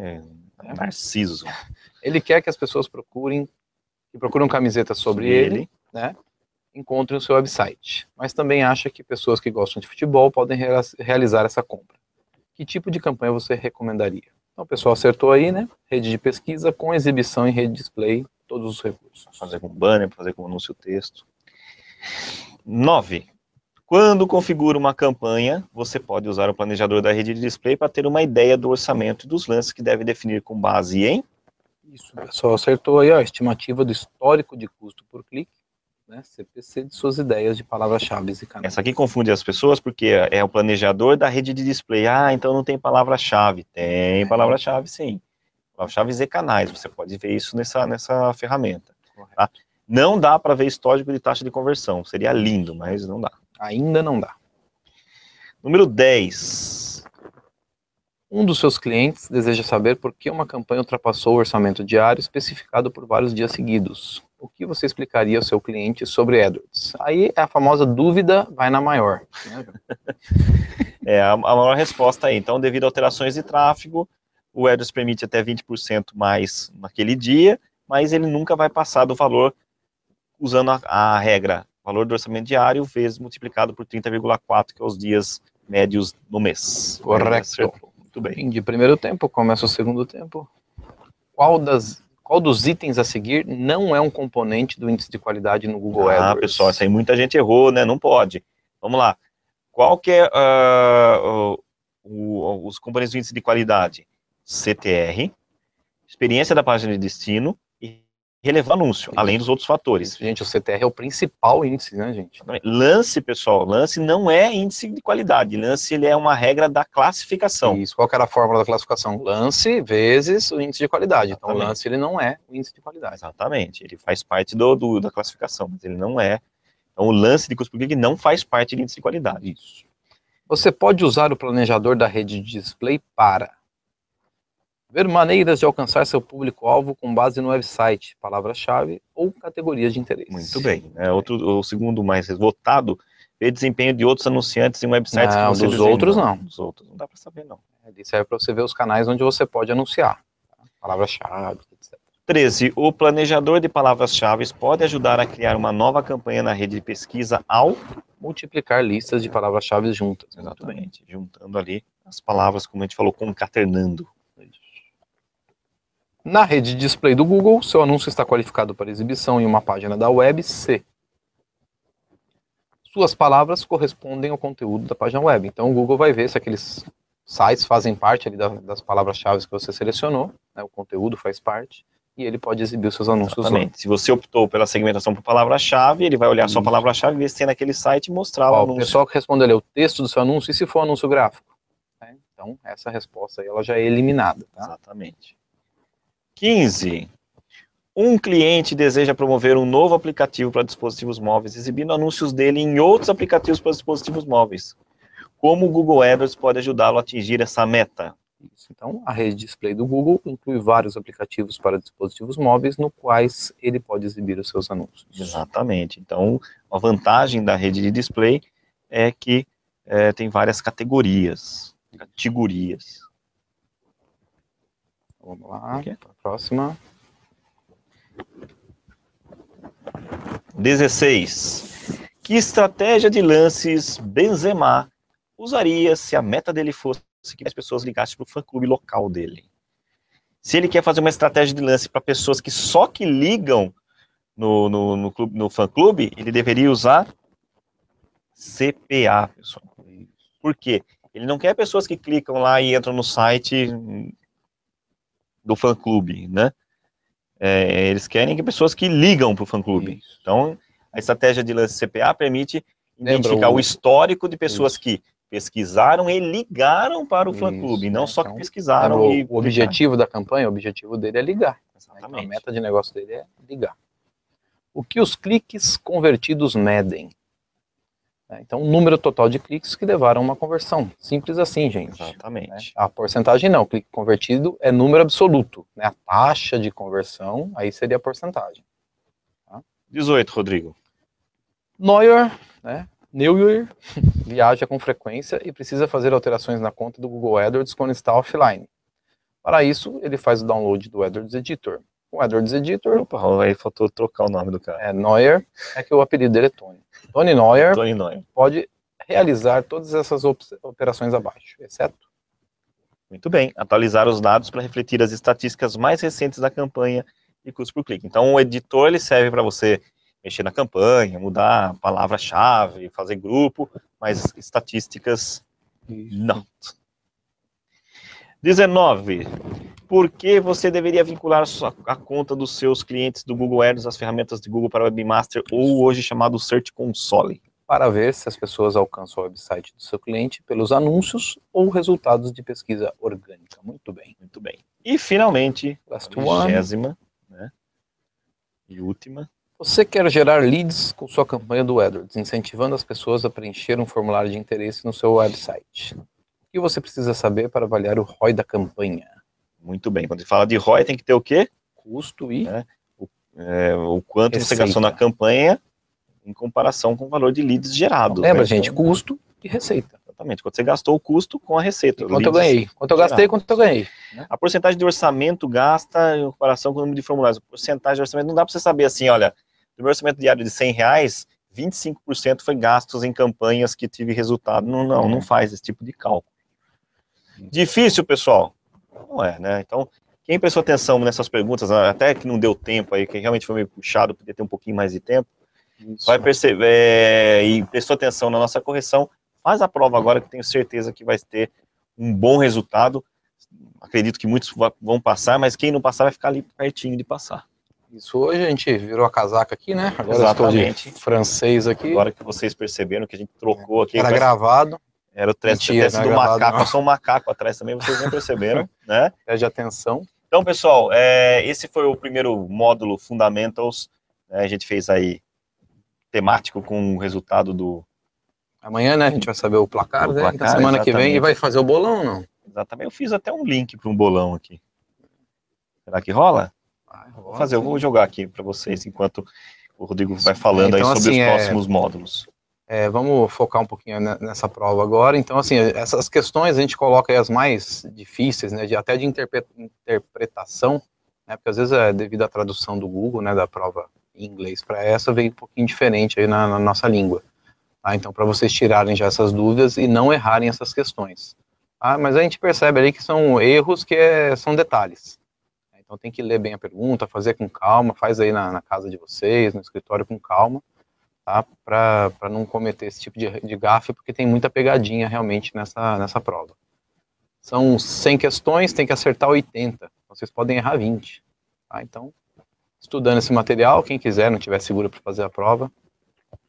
Narciso. Ele quer que as pessoas que procuram camisetas sobre ele, né, encontrem o seu website. Mas também acha que pessoas que gostam de futebol podem realizar essa compra. Que tipo de campanha você recomendaria? Então o pessoal acertou aí, né? Rede de pesquisa com exibição em rede display, todos os recursos. Fazer com banner, fazer com anúncio texto. 9. Quando configura uma campanha, você pode usar o planejador da rede de display para ter uma ideia do orçamento e dos lances que deve definir com base em... Isso, o pessoal acertou aí, ó, a estimativa do histórico de custo por clique, né, CPC, de suas ideias de palavras-chave e canais. Essa aqui confunde as pessoas porque é o planejador da rede de display. Ah, então não tem palavra-chave. Tem palavra-chave, sim. Palavra-chave e canais, você pode ver isso nessa ferramenta. Tá? Não dá para ver histórico de taxa de conversão, seria lindo, mas não dá. Ainda não dá. Número 10. Um dos seus clientes deseja saber por que uma campanha ultrapassou o orçamento diário especificado por vários dias seguidos. O que você explicaria ao seu cliente sobre AdWords? Aí a famosa dúvida vai na maior. Né? A maior resposta aí. Então, devido a alterações de tráfego, o AdWords permite até 20% mais naquele dia, mas ele nunca vai passar do valor usando a regra, valor do orçamento diário vezes multiplicado por 30,4, que é os dias médios no mês. Correto. Muito bem. Fim de primeiro tempo, começa o segundo tempo. Qual dos itens a seguir não é um componente do índice de qualidade no Google AdWords? Pessoal, isso aí muita gente errou, né? Não pode. Vamos lá. Qual que é os componentes do índice de qualidade? CTR, experiência da página de destino e relevar anúncio, além dos outros fatores. Gente, o CTR é o principal índice, né, gente? Lance, pessoal, lance não é índice de qualidade, lance ele é uma regra da classificação. Isso, qual que era a fórmula da classificação? Lance vezes o índice de qualidade. Exatamente. Então, lance ele não é o índice de qualidade. Exatamente, ele faz parte da classificação, mas ele não é. Então, o lance de custo por clique não faz parte do índice de qualidade. Isso. Você pode usar o planejador da rede de display para ver maneiras de alcançar seu público-alvo com base no website, palavra-chave ou categorias de interesse. Muito bem. O segundo mais votado, ver desempenho de outros anunciantes em websites que você dos outros não. Dos outros não dá para saber, não. Ele serve para você ver os canais onde você pode anunciar. Palavra-chave, etc. 13. O planejador de palavras-chave pode ajudar a criar uma nova campanha na rede de pesquisa ao multiplicar listas de palavras-chave juntas. Exatamente. Juntando ali as palavras, como a gente falou, concaternando. Na rede de display do Google, seu anúncio está qualificado para exibição em uma página da web se suas palavras correspondem ao conteúdo da página web. Então o Google vai ver se aqueles sites fazem parte ali das palavras-chave que você selecionou, né, o conteúdo faz parte, e ele pode exibir os seus anúncios. Exatamente. Lá. Se você optou pela segmentação por palavra-chave, ele vai olhar a sua palavra-chave, ver se tem naquele site e mostrar o anúncio. O pessoal que responde ali o texto do seu anúncio, e se for anúncio gráfico? Então, essa resposta aí, ela já é eliminada, tá? Exatamente. 15. Um cliente deseja promover um novo aplicativo para dispositivos móveis, exibindo anúncios dele em outros aplicativos para dispositivos móveis. Como o Google AdWords pode ajudá-lo a atingir essa meta? Isso. Então, a rede display do Google inclui vários aplicativos para dispositivos móveis, no quais ele pode exibir os seus anúncios. Exatamente. Então, a vantagem da rede de display é que tem várias categorias. Vamos lá, para a próxima. 16. Que estratégia de lances Benzema usaria se a meta dele fosse que as pessoas ligassem para o fã-clube local dele? Se ele quer fazer uma estratégia de lance para pessoas que só que ligam no fã-clube, ele deveria usar CPA, pessoal. Por quê? Ele não quer pessoas que clicam lá e entram no site do fã-clube, né? Eles querem que pessoas que ligam para o fã-clube. Então, a estratégia de lance CPA permite identificar o histórico de pessoas que pesquisaram e ligaram para o fã-clube, não só que pesquisaram o objetivo da campanha, o objetivo dele é ligar. Exatamente. Então, a meta de negócio dele é ligar. O que os cliques convertidos medem? Então, o número total de cliques que levaram a uma conversão. Simples assim, gente. Exatamente. Né? A porcentagem não, o clique convertido é número absoluto. Né? A taxa de conversão, aí seria a porcentagem. Tá? 18, Rodrigo. Neuer viaja com frequência e precisa fazer alterações na conta do Google AdWords quando está offline. Para isso, ele faz o download do AdWords Editor. O AdWords Editor... Opa, aí faltou trocar o nome do cara. Neuer, é que o apelido dele é Tony. Tony Neuer pode realizar todas essas operações abaixo, exceto... Muito bem, atualizar os dados para refletir as estatísticas mais recentes da campanha e custo por clique. Então, o editor ele serve para você mexer na campanha, mudar a palavra-chave, fazer grupo, mas estatísticas não. 19. Por que você deveria vincular a conta dos seus clientes do Google Ads às ferramentas de Google para Webmaster, ou hoje chamado Search Console? Para ver se as pessoas alcançam o website do seu cliente pelos anúncios ou resultados de pesquisa orgânica. Muito bem. Muito bem. E, finalmente, a 20ª, né, e última. Você quer gerar leads com sua campanha do AdWords, incentivando as pessoas a preencher um formulário de interesse no seu website. O que você precisa saber para avaliar o ROI da campanha? Muito bem. Quando a gente fala de ROI, tem que ter o quê? Custo e... o quanto receita. Você gastou na campanha em comparação com o valor de leads gerados. Lembra, gente? Custo e receita. Exatamente. Quando você gastou o custo com a receita. Quanto eu ganhei. Quanto eu gastei, quanto eu ganhei. Né? A porcentagem de orçamento gasta em comparação com o número de formulários. A porcentagem de orçamento não dá para você saber assim, olha, do meu orçamento diário de R$100, 25% foi gastos em campanhas que tive resultado. Não faz esse tipo de cálculo. Difícil, pessoal? Não é, né? Então, quem prestou atenção nessas perguntas, até que não deu tempo aí, que realmente foi meio puxado, podia ter um pouquinho mais de tempo, vai perceber e prestou atenção na nossa correção, faz a prova agora, que tenho certeza que vai ter um bom resultado. Acredito que muitos vão passar, mas quem não passar vai ficar ali pertinho de passar. Isso, hoje a gente virou a casaca aqui, né? Agora exatamente. Estou de francês aqui. Agora que vocês perceberam que a gente trocou aqui. Era gravado. Era o teste do macaco, passou um macaco atrás também, vocês não perceberam, né? Pede atenção. Então, pessoal, esse foi o primeiro módulo Fundamentals, né? A gente fez aí temático com o resultado do... Amanhã, né, a gente vai saber o placar, né? Na semana que vem, e vai fazer o bolão ou não? Exatamente, eu fiz até um link para um bolão aqui. Será que rola? Eu vou jogar aqui para vocês, enquanto o Rodrigo vai falando então, aí sobre os próximos módulos. Vamos focar um pouquinho nessa prova agora. Então, assim, essas questões a gente coloca aí as mais difíceis, né, até de interpretação, né, porque às vezes devido à tradução do Google, né, da prova em inglês para essa, veio um pouquinho diferente aí na nossa língua. Tá? Então, para vocês tirarem já essas dúvidas e não errarem essas questões. Tá? Mas a gente percebe ali que são erros que são detalhes. Então, tem que ler bem a pergunta, fazer com calma, faz aí na casa de vocês, no escritório com calma. Tá? Para não cometer esse tipo de gafe, porque tem muita pegadinha realmente nessa prova. São 100 questões, tem que acertar 80, vocês podem errar 20. Tá? Então, estudando esse material, quem quiser, não tiver seguro para fazer a prova,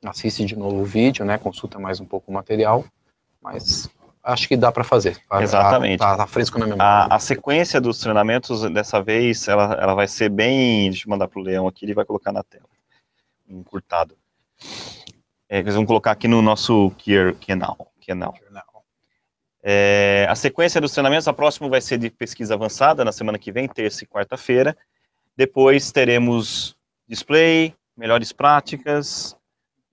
assiste de novo o vídeo, né? Consulta mais um pouco o material, mas acho que dá para fazer. Exatamente. Tá fresco na memória. A sequência dos treinamentos, dessa vez, ela vai ser bem... Deixa eu mandar para o Leão aqui, ele vai colocar na tela. Encurtado. Eles vão colocar aqui no nosso canal. A sequência dos treinamentos, a próxima vai ser de pesquisa avançada, na semana que vem, terça e quarta-feira. Depois teremos display, melhores práticas.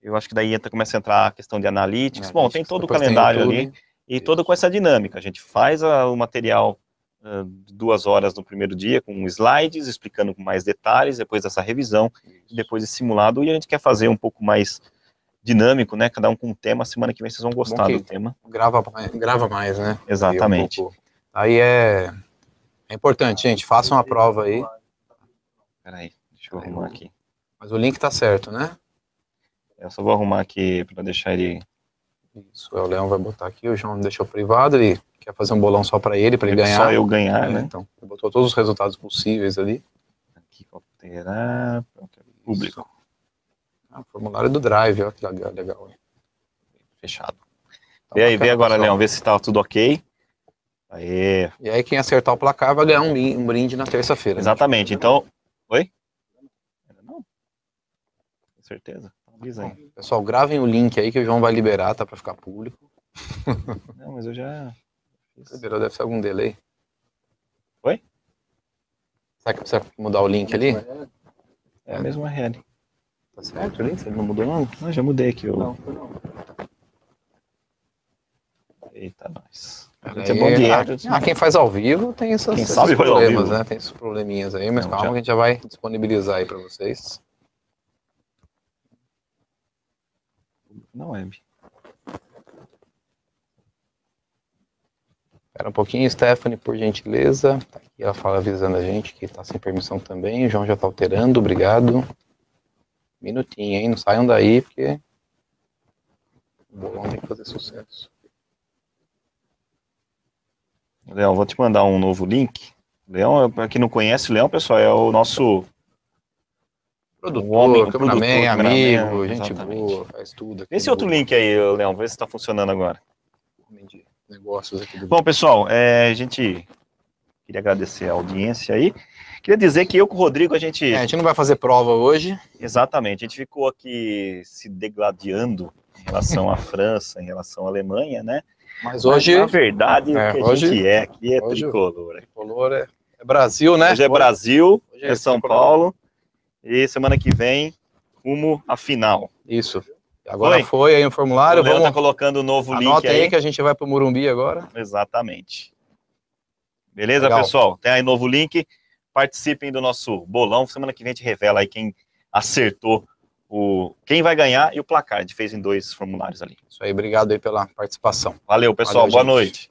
Eu acho que daí começa a entrar a questão de analytics. Bom, tem todo o calendário ali. E todo com essa dinâmica. A gente faz o material 2 horas no primeiro dia, com slides, explicando com mais detalhes, depois dessa revisão, depois esse simulado. E a gente quer fazer um pouco mais dinâmico, né? Cada um com um tema. Semana que vem vocês vão gostar do tema. Grava mais, né? Exatamente. Aí é importante, gente. Façam a prova aí. Peraí, deixa eu arrumar aqui. Mas o link tá certo, né? Eu só vou arrumar aqui para deixar ele... Isso, o Leão vai botar aqui, o João deixou privado, ele quer fazer um bolão só para ele ganhar. Só eu ganhar, né? Então, ele botou todos os resultados possíveis ali. Aqui, alterar, público. O formulário do Drive, ó, que legal. Fechado. Então, vê agora, Leão, vê se tá tudo ok. Aê. E aí quem acertar o placar vai ganhar um brinde na terça-feira. Exatamente, né? Então... Oi? Não? Com certeza. Avisa aí. Pessoal, gravem o link aí que o João vai liberar, tá, para ficar público. Não, mas eu já... Liberou, deve ser algum delay. Oi? Será que precisa mudar o link ali? É a mesma URL. Tá certo ali? Você não mudou não? Não, já mudei aqui. Não. Eita, nós. É bom de quem faz ao vivo tem esses problemas, né? Tem esses probleminhas aí, mas calma que a gente já vai disponibilizar aí para vocês. Não é. Espera um pouquinho, Stephanie, por gentileza. Tá aqui, ela fala avisando a gente que tá sem permissão também. O João já tá alterando, obrigado. Minutinho, hein? Não saiam daí, porque o bolão tem que fazer sucesso. Leão, vou te mandar um novo link. Leão, para quem não conhece, o Leão, pessoal, é o nosso produtor, cameraman, amigo, gente boa, faz tudo. Esse outro link aí, Leão, vê se está funcionando agora. Negócios aqui do... Bom, pessoal, a gente queria agradecer a audiência aí. Queria dizer que eu com o Rodrigo, a gente não vai fazer prova hoje. Exatamente, a gente ficou aqui se degladiando em relação à França, em relação à Alemanha, né? Mas hoje, na verdade, o que a gente aqui é tricolor. Tricolor é Brasil, né? Hoje é Brasil, hoje é São Paulo, e semana que vem, rumo à final. Isso. Agora foi aí o formulário. O Leão tá colocando o novo link aí. Anota aí que a gente vai pro Morumbi agora. Exatamente. Beleza, pessoal? Tem aí novo link. Participem do nosso bolão. Semana que vem a gente revela aí quem acertou quem vai ganhar e o placar. A gente fez em 2 formulários ali. Isso aí, obrigado aí pela participação. Valeu, pessoal. Boa noite.